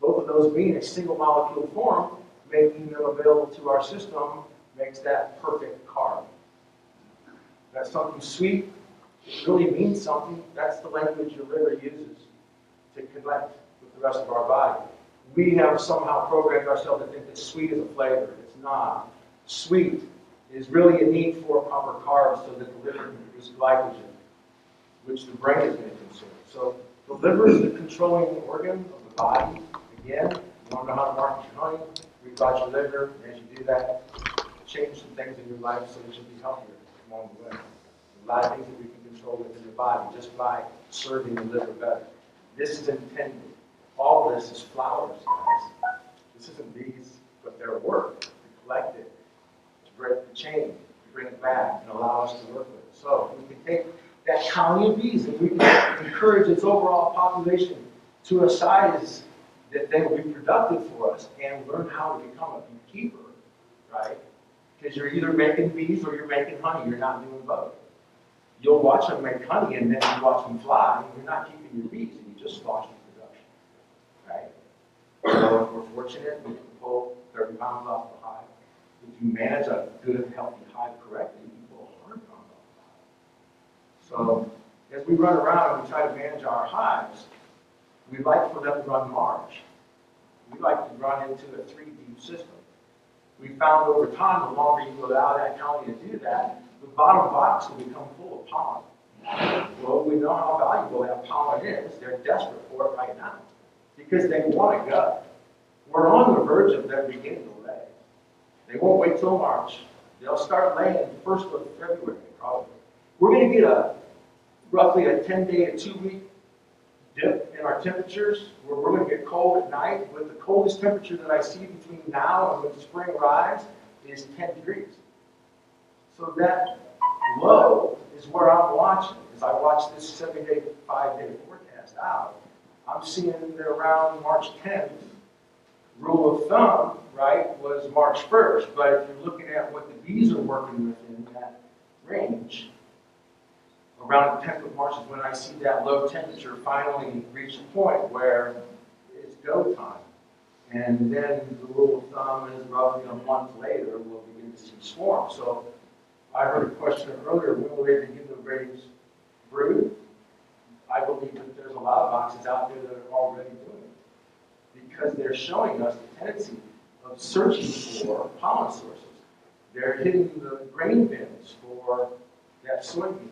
Both of those being a single molecule form, making them available to our system, makes that perfect carb. That's something sweet. It really means something. That's the language your liver uses to connect with the rest of our body. We have somehow programmed ourselves to think that sweet is a flavor. It's not. Sweet is really a need for proper carbs so that the liver can produce glycogen, which the brain is going to consume. So the liver is the controlling organ of the body. Again, you want to know how to market your honey, read about your liver, and as you do that, change some things in your life so that you'll be healthier along the way. A lot of things that we can control within the body just by serving the liver better. This is intended. All of this is flowers, guys. This isn't bees, but their work to collect it, to break the chain, to bring it back, and allow us to work with it. So we can take that colony of bees and we can encourage its overall population to a size that they will be productive for us and learn how to become a beekeeper, right? Because you're either making bees or you're making honey. You're not doing both. You'll watch them make honey and then you watch them fly, and you're not keeping your bees, and you just lost your production, right? So if we're fortunate, we can pull 30 pounds off the hive. If you manage a good, healthy hive correctly, you can pull 100 pounds off the hive. So as we run around and we try to manage our hives, we like for them to run large. We like to run into a 3D system. We found over time, the longer you allow that colony to do that, the bottom box will become full of pollen. Well, we know how valuable that pollen is. They're desperate for it right now because they want to go. We're on the verge of them beginning to lay. They won't wait till March. They'll start laying the 1st of February, probably. We're going to get roughly a 10-day to 2-week dip in our temperatures, where we're going to get cold at night. With the coldest temperature that I see between now and when spring arrives is 10 degrees. So that low is where I'm watching. As I watch this 7-day, 5-day forecast out, I'm seeing that around March 10th, rule of thumb, right, was March 1st. But if you're looking at what the bees are working within that range, around the 10th of March is when I see that low temperature finally reach a point where it's go time. And then the rule of thumb is roughly a month later, we'll begin to see swarms. So I heard a question earlier, when will they begin to raise brood? I believe that there's a lot of boxes out there that are already doing it because they're showing us the tendency of searching for pollen sources. They're hitting the grain bins for that soybean.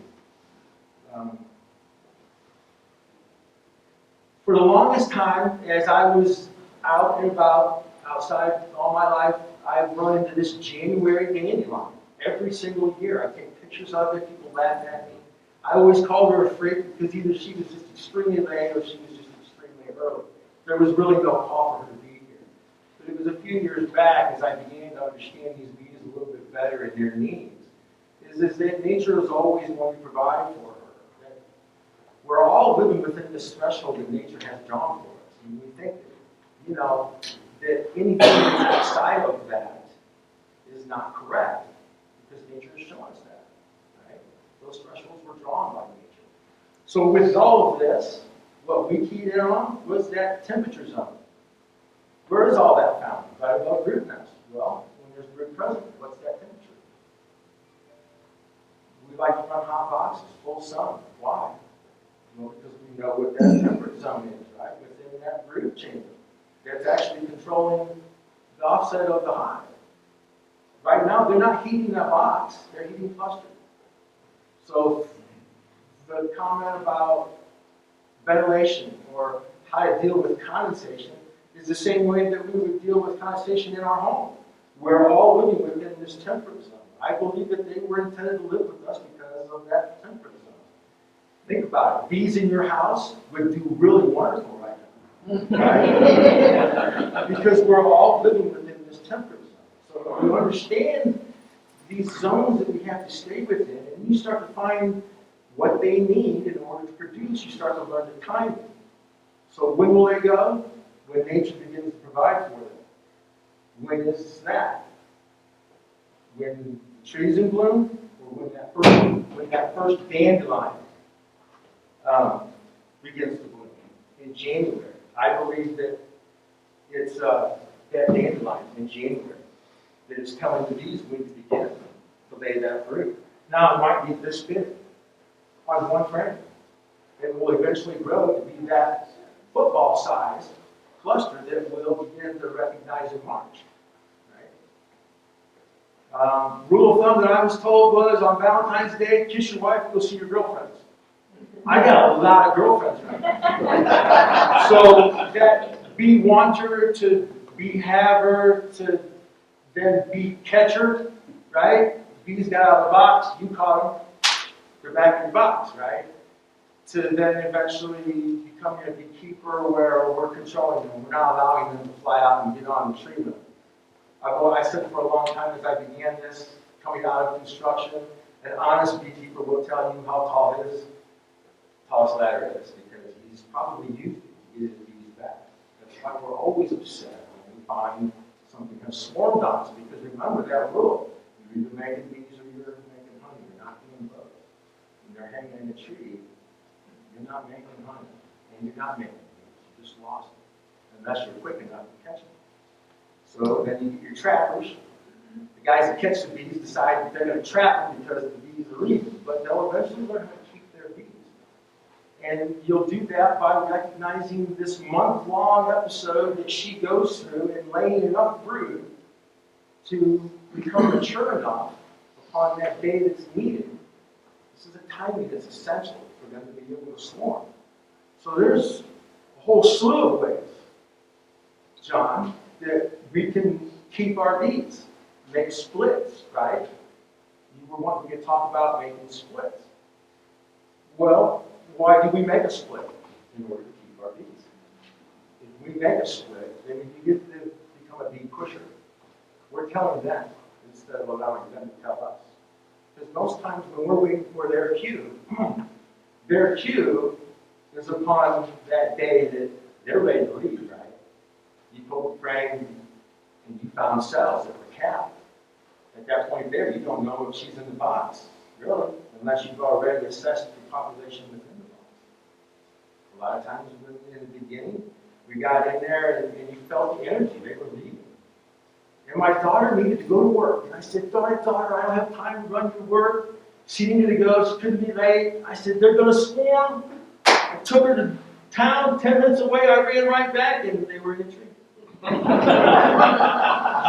For the longest time, as I was out and about outside all my life, I've run into this January dandelion every single year. I take pictures of it, people laugh at me. I always called her a freak because either she was just extremely late or she was just extremely early. There was really no call for her to be here. But it was a few years back as I began to understand these bees a little bit better and their needs, is that nature is always going to provide for her. We're all living within this threshold that nature has drawn for us. And we think that, that anything that's outside of that is not correct because nature has shown us that. Right? Those thresholds were drawn by nature. So with all of this, what we keyed in on was that temperature zone. Where is all that found? Right above brood nest. Well, when there's brood present, what's that temperature? We like to run hot boxes, full sun. Why? Well, because we know what that temperate zone is, right? Within that brood chamber. That's actually controlling the offset of the hive. Right now, they're not heating that box, they're heating clusters. So the comment about ventilation or how to deal with condensation is the same way that we would deal with condensation in our home. We're all living within this temperate zone. I believe that they were intended to live with us because of that temperate zone. Think about it. Bees in your house would do really wonderful right now. Right? Because we're all living within this temperate zone. So when you understand these zones that we have to stay within, and you start to find what they need in order to produce, you start to learn the timing. So when will they go? When nature begins to provide for them. When is that? When the trees in bloom, or when that first dandelion begins to bloom in January. I believe that it's that dandelion in January that is telling the bees when to begin to lay that brood. Now it might be this big on one frame. It will eventually grow to be that football-sized cluster that we'll begin to recognize in March. Right? Rule of thumb that I was told was on Valentine's Day, kiss your wife, go see your girlfriends. I got a lot of girlfriends right now. So bee wanter to bee haver to then bee catcher, right? Bees got out of the box, you caught them, they're back in your box, right? To then eventually becoming a beekeeper where we're controlling them. We're not allowing them to fly out and get on the tree limb. I said for a long time as I began this, coming out of construction, an honest beekeeper will tell you how tall his tallest ladder is, because he's probably used it to get his bees back. That's why we're always upset when we find something has swarmed on us, because remember that rule. You're either making bees or you're making honey. You're not doing both. When they're hanging in a tree, you're not making honey, and you're not making bees. You just lost it, unless you're quick enough to catch them. So then you get your trappers. The guys that catch the bees decide that they're going to trap them because the bees are leaving, but they'll eventually learn how to keep their bees. And you'll do that by recognizing this month-long episode that she goes through and laying enough brood to become mature enough upon that day that's needed. This is a timing that's essential for them to be able to swarm. So there's a whole slew of ways, John, that we can keep our bees. Make splits, right? You were wanting to talk about making splits. Well, why do we make a split? In order to keep our bees. If we make a split, then you get to become a bee pusher. We're telling them instead of allowing them to tell us. Because most times when we're waiting for their cue is upon that day that they're ready to leave, right? You pulled the frame and you found cells that were capped. At that point there, you don't know if she's in the box, really, unless you've already assessed the population within the box. A lot of times in the beginning, we got in there and you felt the energy, they were leaving. And my daughter needed to go to work. And I said, daughter, I don't have time to run your work. She needed to go, she couldn't be late. I said, they're going to swarm. I took her to town, 10 minutes away, I ran right back, and they were in the tree.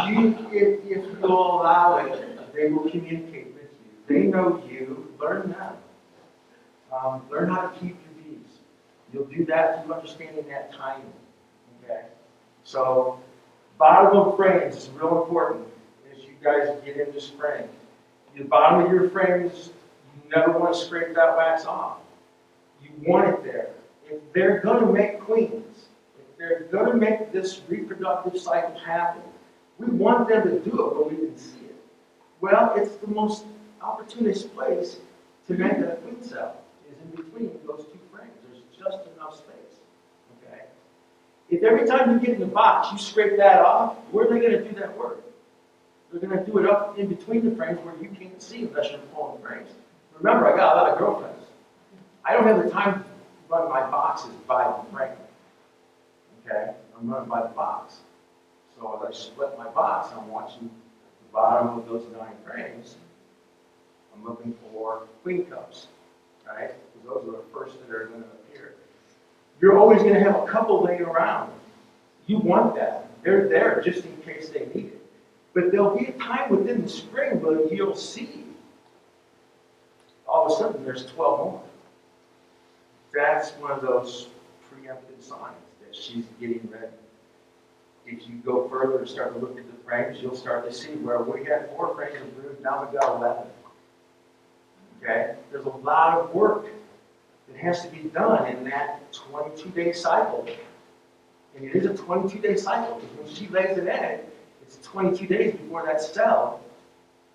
If you'll allow it, they will communicate with you. They know you. Learn them. Learn how to keep your bees. You'll do that through understanding that timing. Okay? So, bottom of frames is real important as you guys get into spraying. The bottom of your frames, you never want to scrape that wax off. You want it there. If they're going to make queens, they're going to make this reproductive cycle happen. We want them to do it where we can see it. Well, it's the most opportunist place to make a queen cell, is in between those two frames. There's just enough space. Okay? If every time you get in the box, you scrape that off, where are they going to do that work? They're going to do it up in between the frames where you can't see unless you're pulling frames. Remember, I got a lot of girlfriends. I don't have the time to run my boxes by the frame. Okay, I'm running by the box. So as I split my box, I'm watching the bottom of those 9 frames. I'm looking for queen cups, right? Because those are the first that are going to appear. You're always going to have a couple laying around. You want that. They're there just in case they need it. But there'll be a time within the spring where you'll see all of a sudden there's 12 more. That's one of those preemptive signs that she's getting ready. If you go further and start to look at the frames, you'll start to see where we had 4 frames of brood, now we've got 11. Okay? There's a lot of work that has to be done in that 22-day cycle. And it is a 22-day cycle, because when she lays an egg, it's 22 days before that cell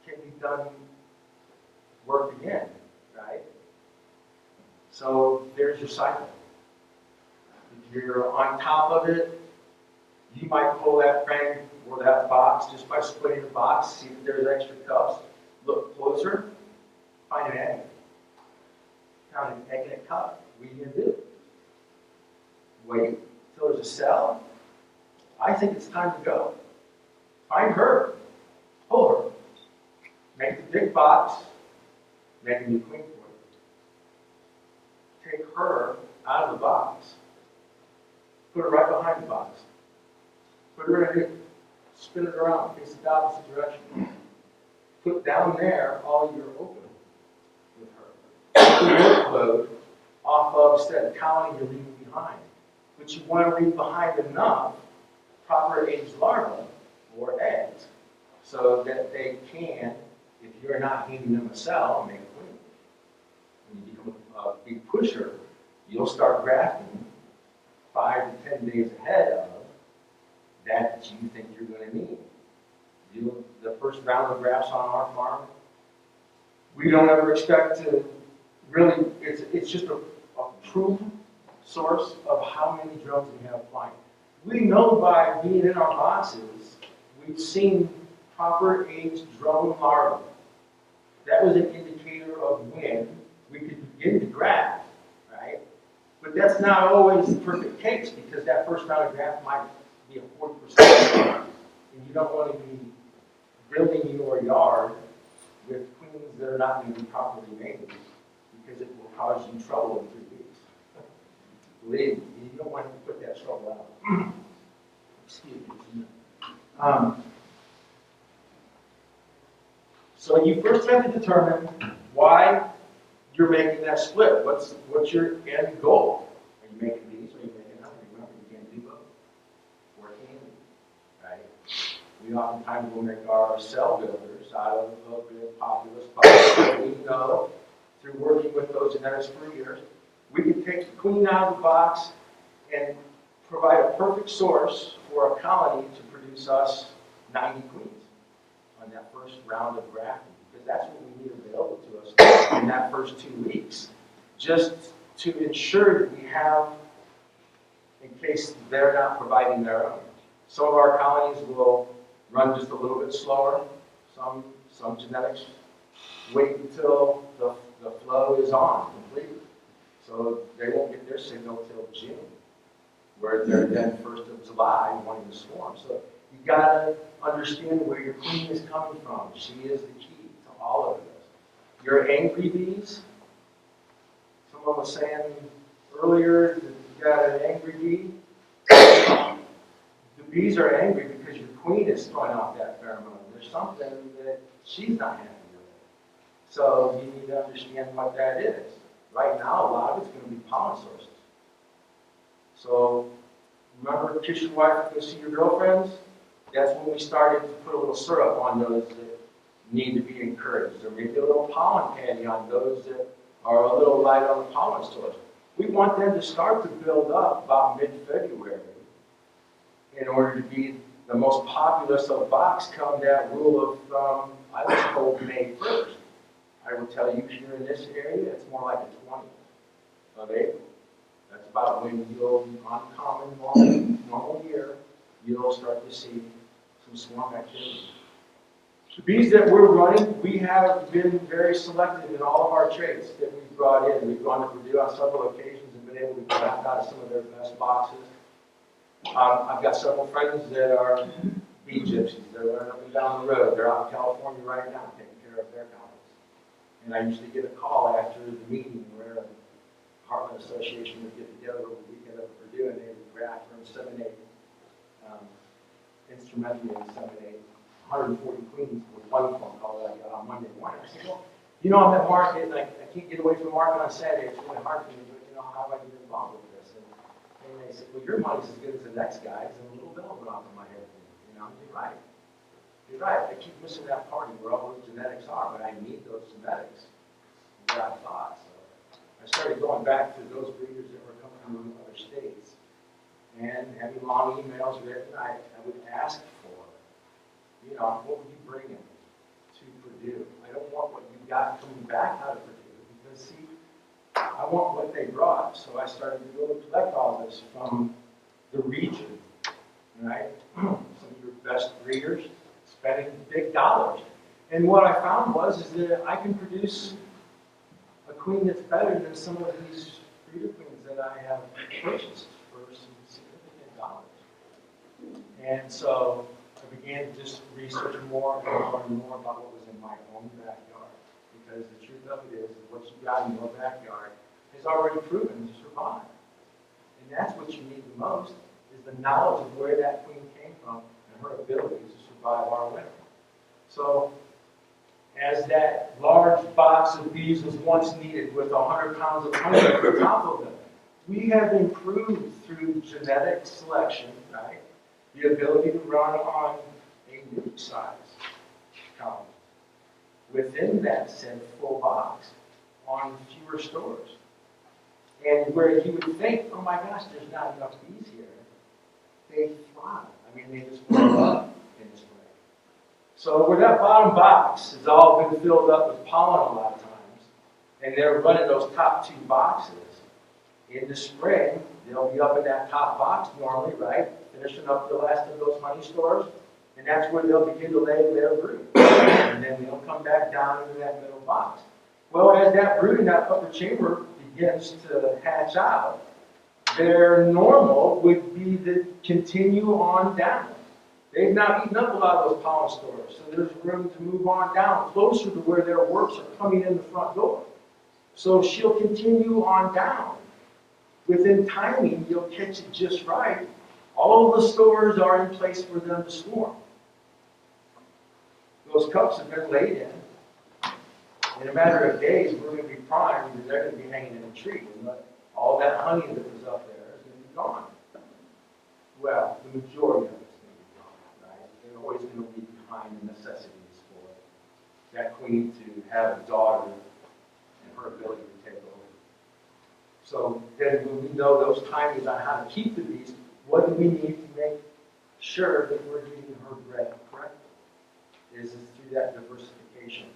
can be done work again, right? So there's your cycle. If you're on top of it, you might pull that frame or that box just by splitting the box, see if there's extra cups, look closer, find an egg. Found an egg in a cup. What are you going to do? Wait till there's a cell? I think it's time to go. Find her. Pull her. Make the big box. Make a new queen for her. Take her out of the box. Put her right behind the box. Put her in here. Spin it around. Face the opposite direction. Put down there all your open with her. Put the workload off of, instead of colony you're leaving behind. but you want to leave behind enough proper aged larvae or eggs so that they can, if you're not handing them a cell, make a queen. When you become a big pusher, you'll start grafting 5 to 10 days ahead of that you think you're going to need. The first round of grafts on our farm, we don't ever expect to really, it's just a proof source of how many drones we have flying. We know by being in our boxes, we've seen proper aged drone larvae. That was an indicator of when we could begin to graft, right? But that's not always the perfect case because that first round of graft might be a 40%. And you don't want to be building your yard with queens that are not going to be properly made because it will cause you trouble in 3 weeks. Believe me, you don't want to put that trouble out. Excuse me. So you first have to determine why you're making that split. What's your end goal? Are you making these or are you making them? Remember, you can't do both. Working, right? We oftentimes will make our cell builders out of a good populous box. We know through working with those genetics for years, we can take the queen out of the box and provide a perfect source for a colony to produce us 90 queens on that first round of grafting, because that's what we need available to us in that first 2 weeks, just to ensure that we have, in case they're not providing their own. Some of our colonies will run just a little bit slower. Some genetics wait until the flow is on completely. So they won't get their signal till June, where they're then 1st of July wanting to swarm. So you gotta understand where your queen is coming from. She is the key to all of this. Your angry bees, someone was saying earlier that you got an angry bee. The bees are angry because your queen is throwing off that pheromone. There's something that she's not happy with. So you need to understand what that is. Right now, a lot of it's going to be pollen sources. So remember, kiss your wife, go see your girlfriends? That's when we started to put a little syrup on those that need to be encouraged, or maybe a little pollen candy on those that are a little light on the pollen source. We want them to start to build up about mid-February in order to be the most populous of box come that rule of thumb, I was told May 1st. I will tell you here in this area, it's more like the 20th of April. That's about when you'll, uncommon, normal year, you'll start to see some swarm activity. The bees that we're running, we have been very selective in all of our traits that we've brought in. We've gone to Purdue on several occasions and been able to graft out of some of their best boxes. I've got several friends that are bee gypsies. They're running up and down the road. They're out in California right now taking care of their colonies. And I usually get a call after the meeting where the Heartland Association would get together over the weekend up at Purdue and they would graft from 7-8, instrumentally 7-8, 140 queens with one phone call that I got on Monday morning. I said, well, you know, I'm at market and I can't get away from market on Saturday. It's really hard for me, but you know, how do I get involved with this? And they said, well, your money's as good as the next guy's, and a little bell went off in my head. You know, you're right. You're right. I keep missing that party where all those genetics are, but I need those genetics. What I thought. So I started going back to those breeders that were coming from other states and having long emails written. I would ask for, you know, what would you bring in to Purdue? I don't want what you got coming back out of Purdue because, see, I want what they brought. So I started to go collect all this from the region, right? Some of your best breeders spending big dollars. And what I found is that I can produce a queen that's better than some of these breeder queens that I have purchased for some significant dollars. And so I began to just research more and learn more about what was in my own backyard. Because the truth of it is that what you got in your backyard is already proven to survive. And that's what you need the most, is the knowledge of where that queen came from and her ability to survive our winter. So, as that large box of bees was once needed with 100 pounds of honey at the top of them, We have improved through genetic selection, right? The ability to run on a nuke size colony. Within that said full box on fewer stores. And where you would think, oh my gosh, there's not enough bees here, they thrive. I mean, they just blow up in this way. So where that bottom box has all been filled up with pollen a lot of times, and they're running those top 2 boxes, in the spring, they'll be up in that top box normally, right? Finishing up the last of those honey stores, and that's where they'll begin to lay their brood. And then they'll come back down into that middle box. Well, as that brood in that upper chamber begins to hatch out, their normal would be to continue on down. They've now eaten up a lot of those pollen stores, so there's room to move on down closer to where their works are coming in the front door. So she'll continue on down. Within timing, you'll catch it just right. All of the stores are in place for them to swarm. Those cups have been laid in. In a matter of days, we're going to be primed, and they're going to be hanging in a tree. And all that honey that was up there is going to be gone. Well, the majority of it's going to be gone, right? They're always going to leave behind the necessities for that queen to have a daughter and her ability to take over. So then when we know those timings on how to keep the bees, what do we need to make sure that we're getting her bred correctly? Is through that diversification.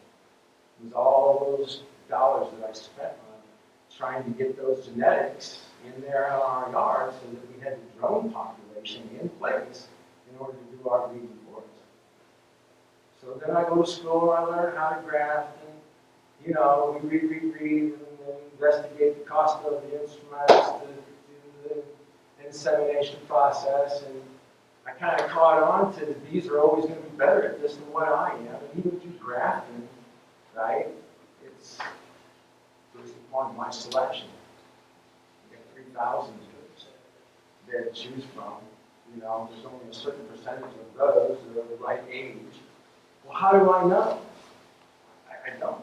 It was all those dollars that I spent on trying to get those genetics in there on our yard so that we had the drone population in place in order to do our breeding for us. So then I go to school, I learn how to graft, and you know, we read, and then investigate the cost of the instruments, to do the insemination process, and I kind of caught on to the bees are always going to be better at this than what I am. And even through grafting, right, it's based upon my selection. You got 3,000 there to choose from. You know, there's only a certain percentage of those that are the right age. Well, how do I know? I don't.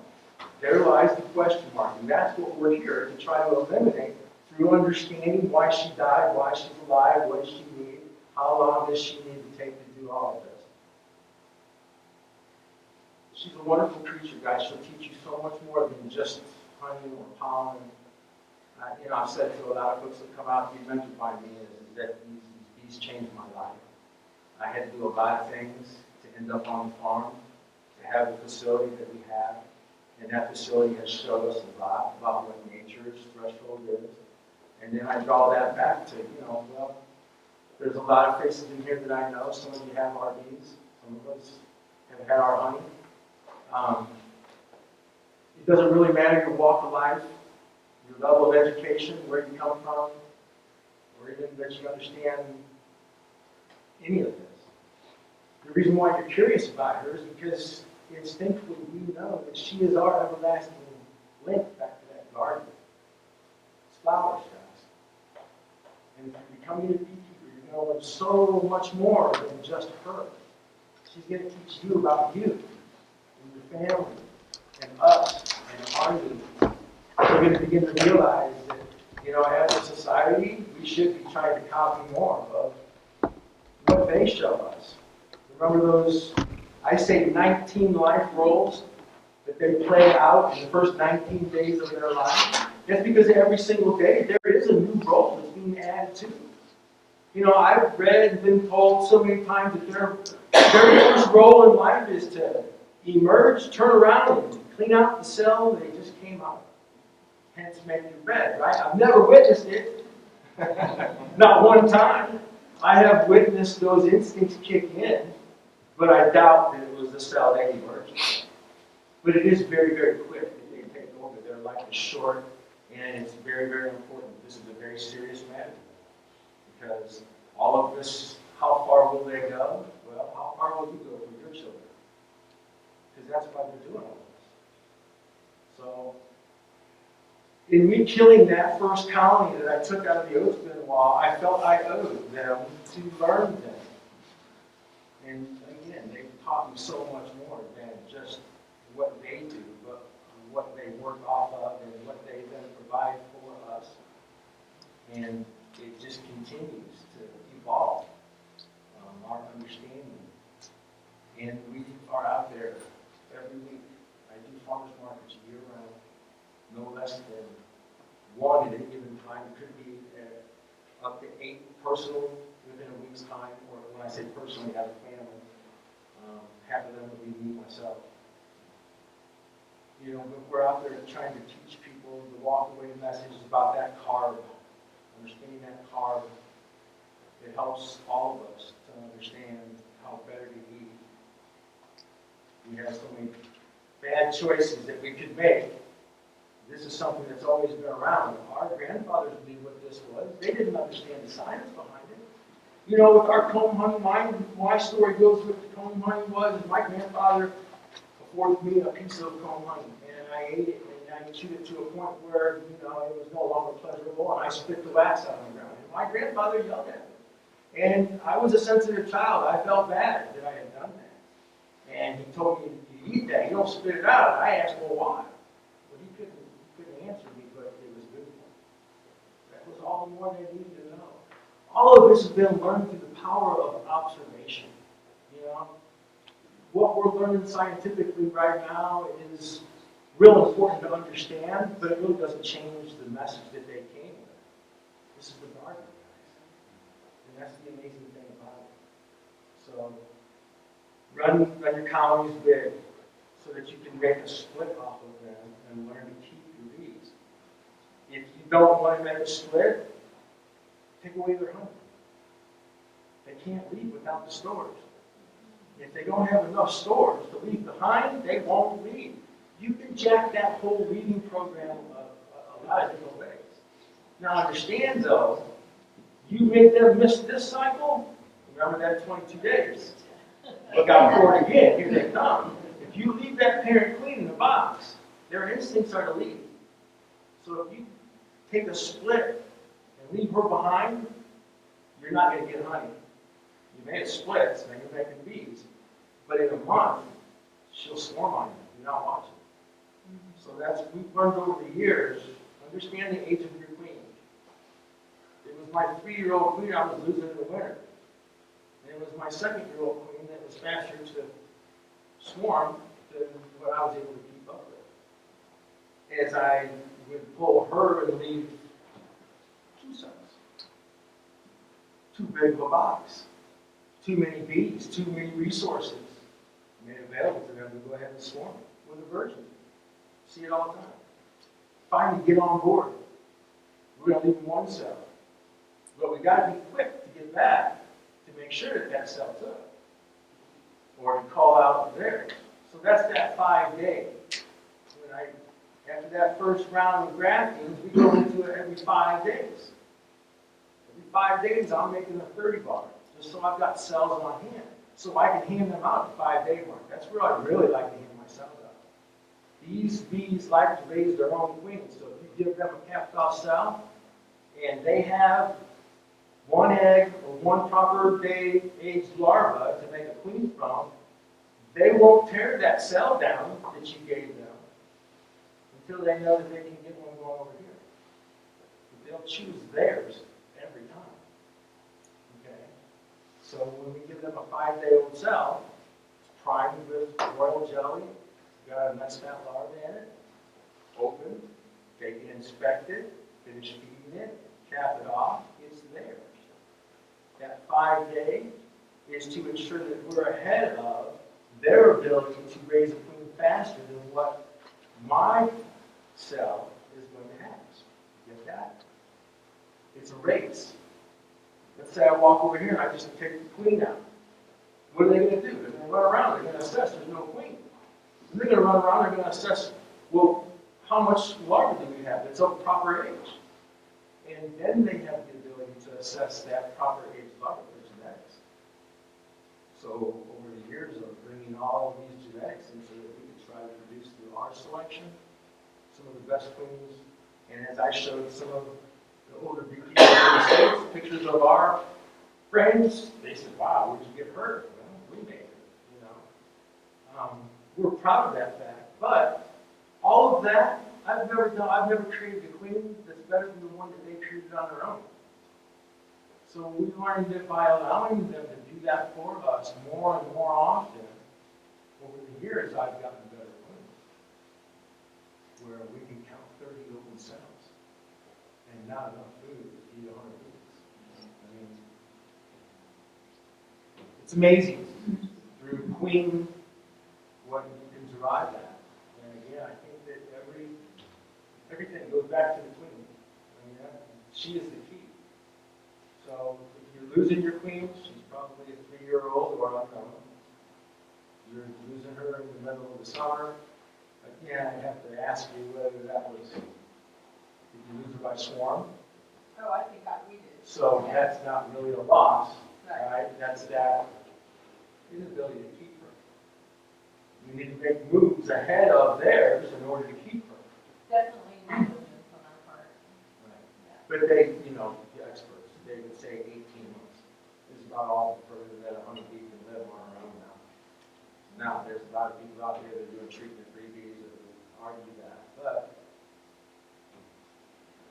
There lies the question mark, and that's what we're here to try to eliminate through understanding why she died, why she's alive, what does she need, how long does she need to take to do all of this. She's a wonderful creature, guys. She'll teach you so much more than just honey or pollen. You know, I've said to a lot of folks that come out to be mentored by me is that these bees changed my life. I had to do a lot of things to end up on the farm, to have the facility that we have. And that facility has showed us a lot about what nature's threshold is. And then I draw that back to, you know, well, there's a lot of faces in here that I know. Some of you have our bees. Some of us have had our honey. It doesn't really matter your walk of life, your level of education, where you come from, or even that you understand any of this. The reason why you're curious about her is because instinctively we know that she is our everlasting link back to that garden. It's flowers, guys. And if you're becoming a beekeeper, you're going to learn so much more than just her. She's going to teach you about you, and your family, and us, and our needs. We're going to begin to realize that, you know, as a society, we should be trying to copy more of what they show us. Remember those, I say 19 life roles that they play out in the first 19 days of their life? That's because every single day there is a new role that's being added to. You know, I've read and been told so many times that their very first role in life is to emerge, turn around, and clean out the cell they just came out. Hence making bread, right? I've never witnessed it. Not one time. I have witnessed those instincts kick in, but I doubt that it was the cell that emerged. But it is very, very quick that they take over. Their life is short, and it's very, very important. This is a very serious matter. Because all of this, how far will they go? Well, how far will you go for your children? Because that's why they're doing all this. So, in me killing that first colony that I took out of the oats bin wall, I felt I owed them to learn them. And again, they've taught me so much more than just what they do, but what they work off of and what they then provide for us. And it just continues to evolve, our understanding. And we are out there every week. I do farmers markets year round, no less than one at any given time. It could be up to 8 personal within a week's time, or when I say personally, as a family, half of them would be me, myself. You know, but we're out there trying to teach people the walk-away message about that carb, understanding that carb. It helps all of us to understand how better to eat. We have so many bad choices that we could make. This is something that's always been around. Our grandfathers knew what this was. They didn't understand the science behind it. You know, with our comb honey, my story goes with the comb honey was my grandfather afforded me a piece of comb honey, and I ate it, and I chewed it to a point where, you know, it was no longer pleasurable, and I spit the wax out on the ground. And my grandfather yelled at me. And I was a sensitive child. I felt bad that I had done that. And he told me, you eat that, you don't spit it out. I asked, well, why? Well, he couldn't answer me, but it was good for him. That was all the more they needed to know. All of this has been learned through the power of observation. You know, what we're learning scientifically right now is real important to understand, but it really doesn't change the message that they came with. This is the garden, guys. And that's the amazing thing about it. So, run your colonies big so that you can make a split off of them and learn to keep your bees. If you don't want to make a split, take away their honey. They can't leave without the stores. If they don't have enough stores to leave behind, they won't leave. You can jack that whole reading program a lot of different ways. Now understand though, you make them miss this cycle, remember that 22 days. Look out for it again, here they come. If you leave that parent queen in the box, their instincts are to leave. So if you take a split and leave her behind, you're not going to get honey. You made splits, now you're making bees. But in a month, she'll swarm on you. You're not watching. So we've learned over the years, understand the age of your queen. It was my 3-year-old queen I was losing in the winter. And it was my 2nd-year-old queen that was faster to swarm than what I was able to keep up with. As I would pull her and leave 2 cells. Too big of a box. Too many bees, too many resources made available to them to go ahead and swarm with a virgin. See it all the time. Finally get on board. We're going to leave 1 cell. But we got to be quick to get back to make sure that that cell took. Or to call out theirs. So that's that 5 day. After that first round of graftings, we go into it every 5 days. Every 5 days, I'm making a 30 bar, just so I've got cells on hand, so I can hand them out at the 5 day mark. That's where I really like to hand my cells out. These bees like to raise their own queens, so if you give them a capped off cell, and they have 1 egg or 1 proper day aged larva to make a queen from, they won't tear that cell down that you gave them until they know that they can get one going over here. But they'll choose theirs every time. Okay? So when we give them a 5-day-old cell, it's primed with royal jelly, got a nuts fat larva in it, open, take it inspected, finish feeding it, cap it off, it's theirs. That 5-day is to ensure that we're ahead of their ability to raise a queen faster than what my cell is going to have. Get that? It's a race. Let's say I walk over here and I just take the queen out. What are they going to do? They're going to run around. They're going to assess there's no queen. And they're going to run around. They're going to assess, well, how much larva do we have that's of proper age? And then they have the ability to assess that proper age larva for genetics. So over the years of bringing all of these genetics in so that we can try to produce through our selection some of the best queens. And as I showed some of the older beekeepers in the States, pictures of our friends, they said, wow, where'd you get her? Well, we made her, you know. We're proud of that fact, but all of that I've never created a queen that's better than the one that they created on their own. So we learned that by allowing them to do that for us more and more often, over the years, I've gotten better queens, where we can count 30 open cells and not enough food to feed 100 bees. I mean, it's amazing through queen what you can derive at. And again, I think that everything goes back to the queen. I mean, she is the key. So if you're losing your queen, she's probably a 3-year-old or unknown. You're losing her in the middle of the summer. Again, I have to ask you whether that was, did you lose her by swarm? Oh, I think we did. So that's not really a loss, Right. right? That's that inability to keep her. You need to make moves ahead of theirs in order to keep her. Definitely negligence on our part. But they, the experts, they would say 18 months is about all further that a honeybee can live on her own now. Now, there's a lot of people out there that are doing treatment-free bees that would argue that. But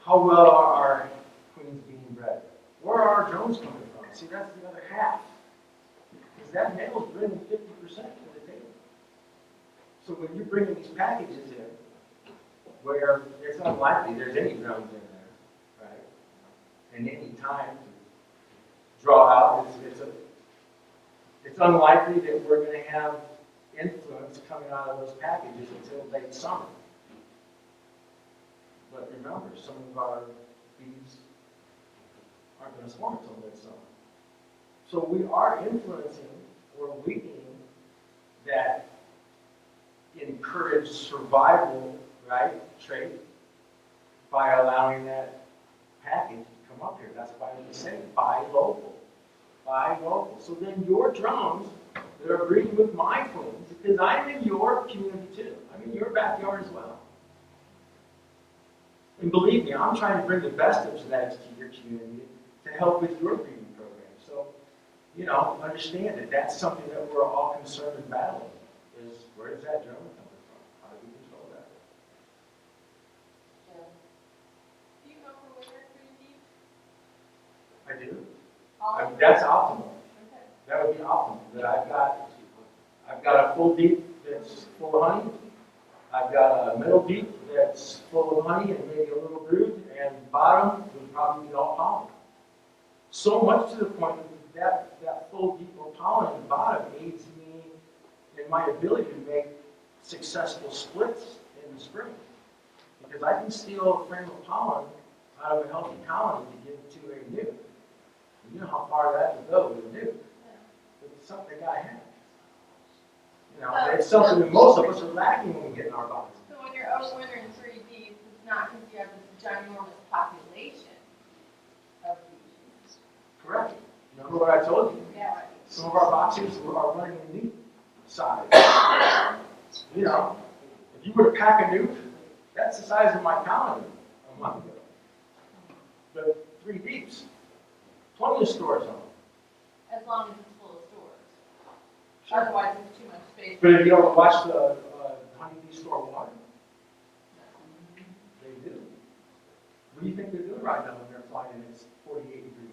how well are our queens being bred? Where are our drones coming from? See, that's the other half. Because that male's bringing 50% to the table. So when you're bringing these packages in, where it's unlikely there's any drones in there, right? And any time to draw out, it's unlikely that we're going to have influence coming out of those packages until late summer. But remember, some of our bees aren't going to swarm until late summer. So we are influencing or weakening that encouraged survival, right, trait by allowing that package to come up here. That's why we say buy local. Buy local. So then your drones that are breeding with my queens, because I'm in your community too. I'm in your backyard as well. And believe me, I'm trying to bring the best of genetics to your community to help with your breeding program. So, understand that that's something that we're all concerned and battling, is where does that drone come from? How do we control that? Do you go for winter queen bees? I do. All of That's optimal. Okay. That would be optimal. That I've got a full deep that's full of honey. I've got a middle deep that's full of honey and maybe a little brood, and bottom would probably be all pollen. So much to the point that that full deep of pollen in the bottom aids me in my ability to make successful splits in the spring. Because I can steal a frame of pollen out of a healthy colony to give to a new. You know how far that would go with a new. It's something I have. It's something that most of us are lacking when we get in our bodies. So when you're overwintering 3 bees, it's not because you have this ginormous population of bees. Correct. Remember what I told you? Yeah. Some of our boxes are running in neat size. If you were to pack a nuke, that's the size of my colony a month ago. But 3 deeps, plenty of stores on them. As long as it's full of stores. Otherwise, it's too much space. But if you ever watch the honeybee store water, they do. What do you think they're doing right now when they're flying and it's 48 degrees?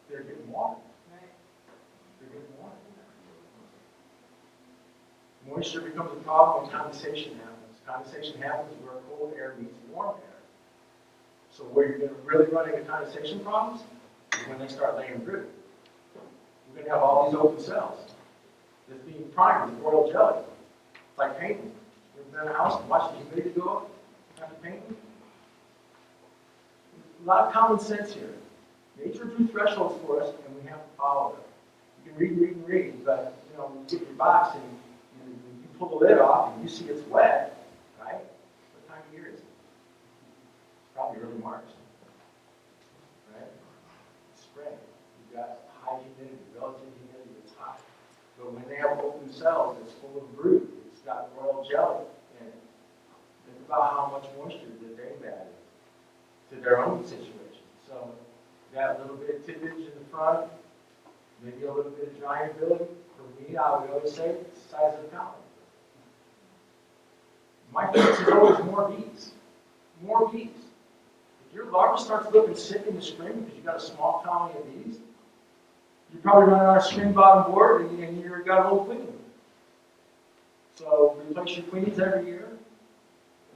They're getting water. Right. They're getting water. Moisture becomes a problem when condensation happens. Condensation happens where cold air meets warm air. So where you're going to really run into condensation problems is when they start laying brood. You're going to have all these open cells that's being primed with royal jelly. It's like painting. You've been in a house and watched the humidity go up after painting. A lot of common sense here. Nature drew thresholds for us, and we have to follow them. You can read, but when you get your box and you pull the lid off and you see it's wet, right? What time of year is it? It's probably early March, right? It's spring. You've got high humidity, relative humidity that's high. But when they have open cells, it's full of brood. It's got royal jelly in it. Think about how much moisture that they've added to their own situation. So that little bit of tippage in the front, maybe a little bit of drying ability. For me, I would always say it's the size of the colony. My fix is always more bees. More bees. If your larva starts looking sick in the spring because you got a small colony of bees, you're probably running on a string bottom board and you've got a little queen. So replace your queens every year.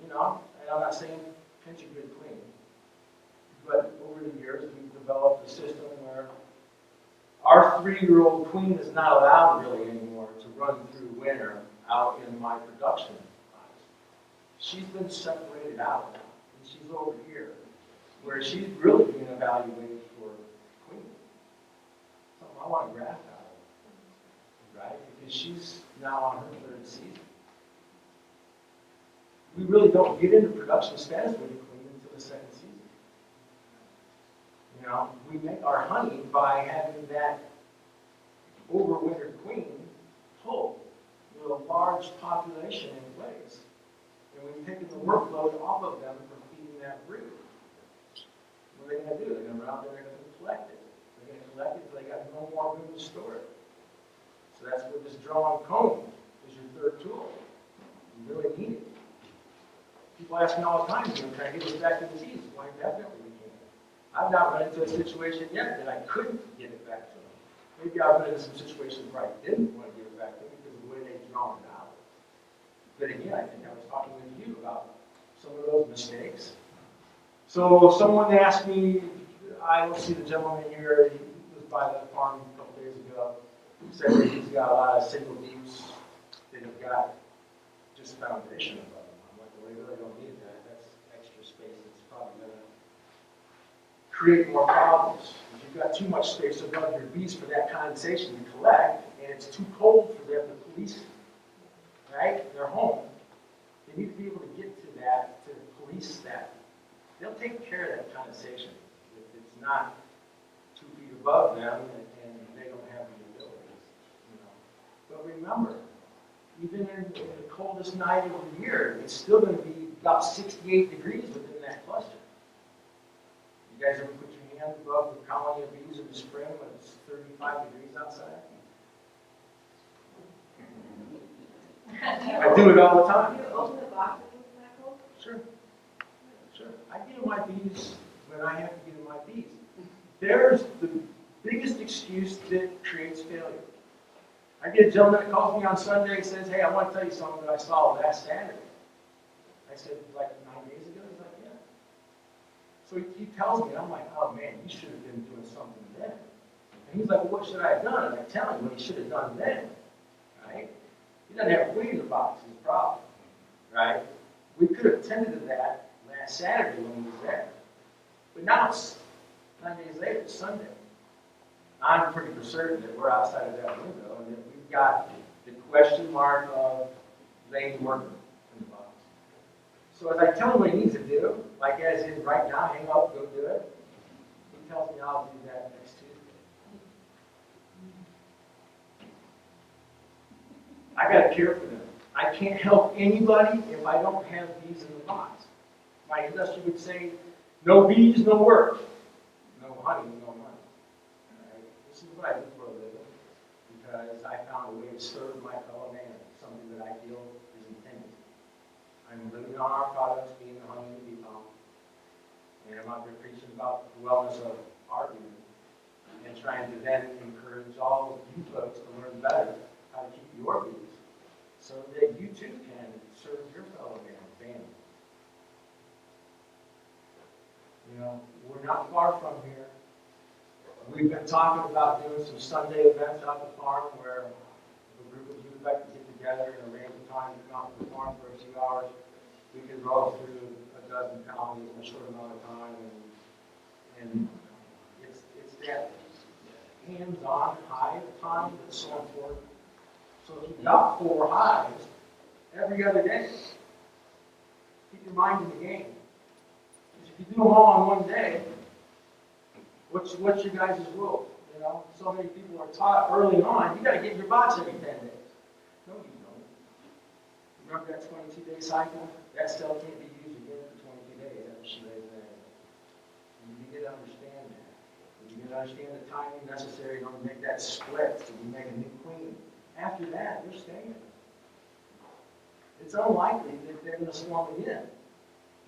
You know, and I'm not saying pinch a good queen. But over the years, we've developed a system where our 3-year-old queen is not allowed really anymore to run through winter out in my production hives. She's been separated out, and she's over here, where she's really being evaluated for queen. Something I want to graft out of, right? Because she's now on her 3rd season. We really don't get into production status with a queen until the 2nd season. You know, we make our honey by having that overwintered queen pull with a large population in place. And we've taken the workload off of them for feeding that brood. What are they going to do? They're going to run out there and they're going to collect it. They're going to collect it until they got no more room to store it. So that's where this drawing comb is your 3rd tool. You really need it. People ask me all the time, can I get this back to the bees? Why, definitely we can. I've not run into a situation yet that I couldn't get it back to them. Maybe I've run into some situations where I didn't want to give it back to them because of the way they've drawn it out. But again, I think I was talking with you about some of those mistakes. So someone asked me, I don't see the gentleman here, he was by the farm a couple days ago, said that he's got a lot of single deeps that have got just foundation above them. I'm like, well, they really don't need that. That's extra space that's probably going to create more problems. If you've got too much space above your bees for that condensation to collect, and it's too cold for them to police, right, their home, they need to be able to get to that, to police that. They'll take care of that condensation if it's not 2 feet above them and they don't have the abilities. You know. But remember, even in the coldest night of the year, it's still going to be about 68 degrees within that cluster. You guys ever put your hand above the colony of bees in the spring when it's 35 degrees outside? I do it all the time. You open the box and it's that cold? Sure. Sure. I get in my bees when I have to get in my bees. There's the biggest excuse that creates failure. I get a gentleman that calls me on Sunday and says, hey, I want to tell you something that I saw last Saturday. I said, like 9 days ago? He's like, yeah. So he tells me, and I'm like, oh man, you should have been doing something then. And he's like, well, what should I have done? And I tell him what he should have done then. Right? He doesn't have a queen in the box, is the problem. Right? We could have tended to that last Saturday when he was there. But now it's 9 days later, it's Sunday. I'm pretty for certain that we're outside of that window and that we've got the question mark of laying worker in the box. So as I tell him what he needs to do, like as in right now, hang up, go do it, he tells me I'll do that next Tuesday. I got to care for them. I can't help anybody if I don't have bees in the box. My industry would say, no bees, no work. No honey, no money. Right? This is what I do for a living because I found a way to serve my fellow man, something that I feel is intended. I'm living on our products, being the honey and the bee balm. And I'm out there preaching about the wellness of our bees and trying to then encourage all of you folks to learn better how to keep your bees so that you too can serve your fellow man and family. You know, we're not far from here. We've been talking about doing some Sunday events out at the farm where a group of you would like to get together and arrange a time to come out to the farm for a few hours. We could roll through a dozen colonies in a short amount of time, and it's that hands-on hive time that's so important. So if you've got 4 hives every other day, keep your mind in the game. If you do them all on one day, what's your guys' rule? You know, so many people are taught early on, you got to get in your box every 10 days. No, you don't. Remember that 22-day cycle? That cell can't be used again for 22 days after she lays an egg. You begin to understand that. You begin to understand the timing necessary in order to make that split so you make a new queen. After that, they're staying. it's unlikely that they're gonna swarm again.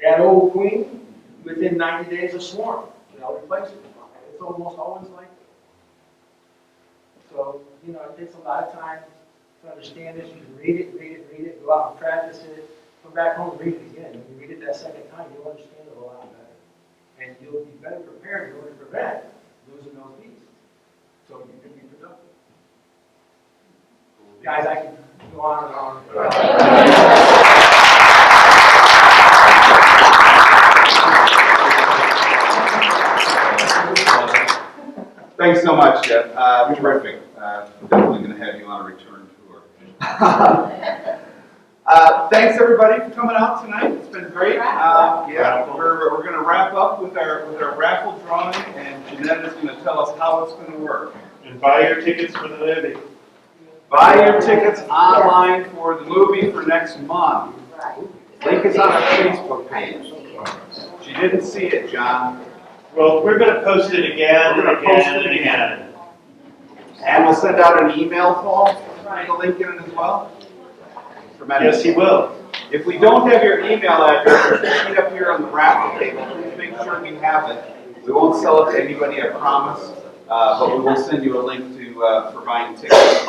That old queen, within 90 days of swarm, they'll replace it. It's almost always like that. So, you know, it takes a lot of time to understand this. You can read it, go out and practice it, come back home and read it again. When you read it that second time, you'll understand it a lot better. And you'll be better prepared in order to prevent losing those bees. So you can be productive. Guys, I can go on and on. Thanks so much, Jeff. Terrific. Definitely going to have you on a return tour. Thanks everybody for coming out tonight. It's been great. Yeah, we're going to wrap up with our raffle drawing, and Jeanette is going to tell us how it's going to work. And buy your tickets for the movie. Buy your tickets online for the movie for next month. Link is on our Facebook page. She didn't see it, John. Well, we're going to post it again We're and gonna post again it and again. And we'll send out an email, Paul, with the link in it as well. Tremendous. Yes, he will. If we don't have your email address, there's a sheet up here on the raffle table. Please make sure we have it. We won't sell it to anybody, I promise, but we will send you a link to for buying tickets.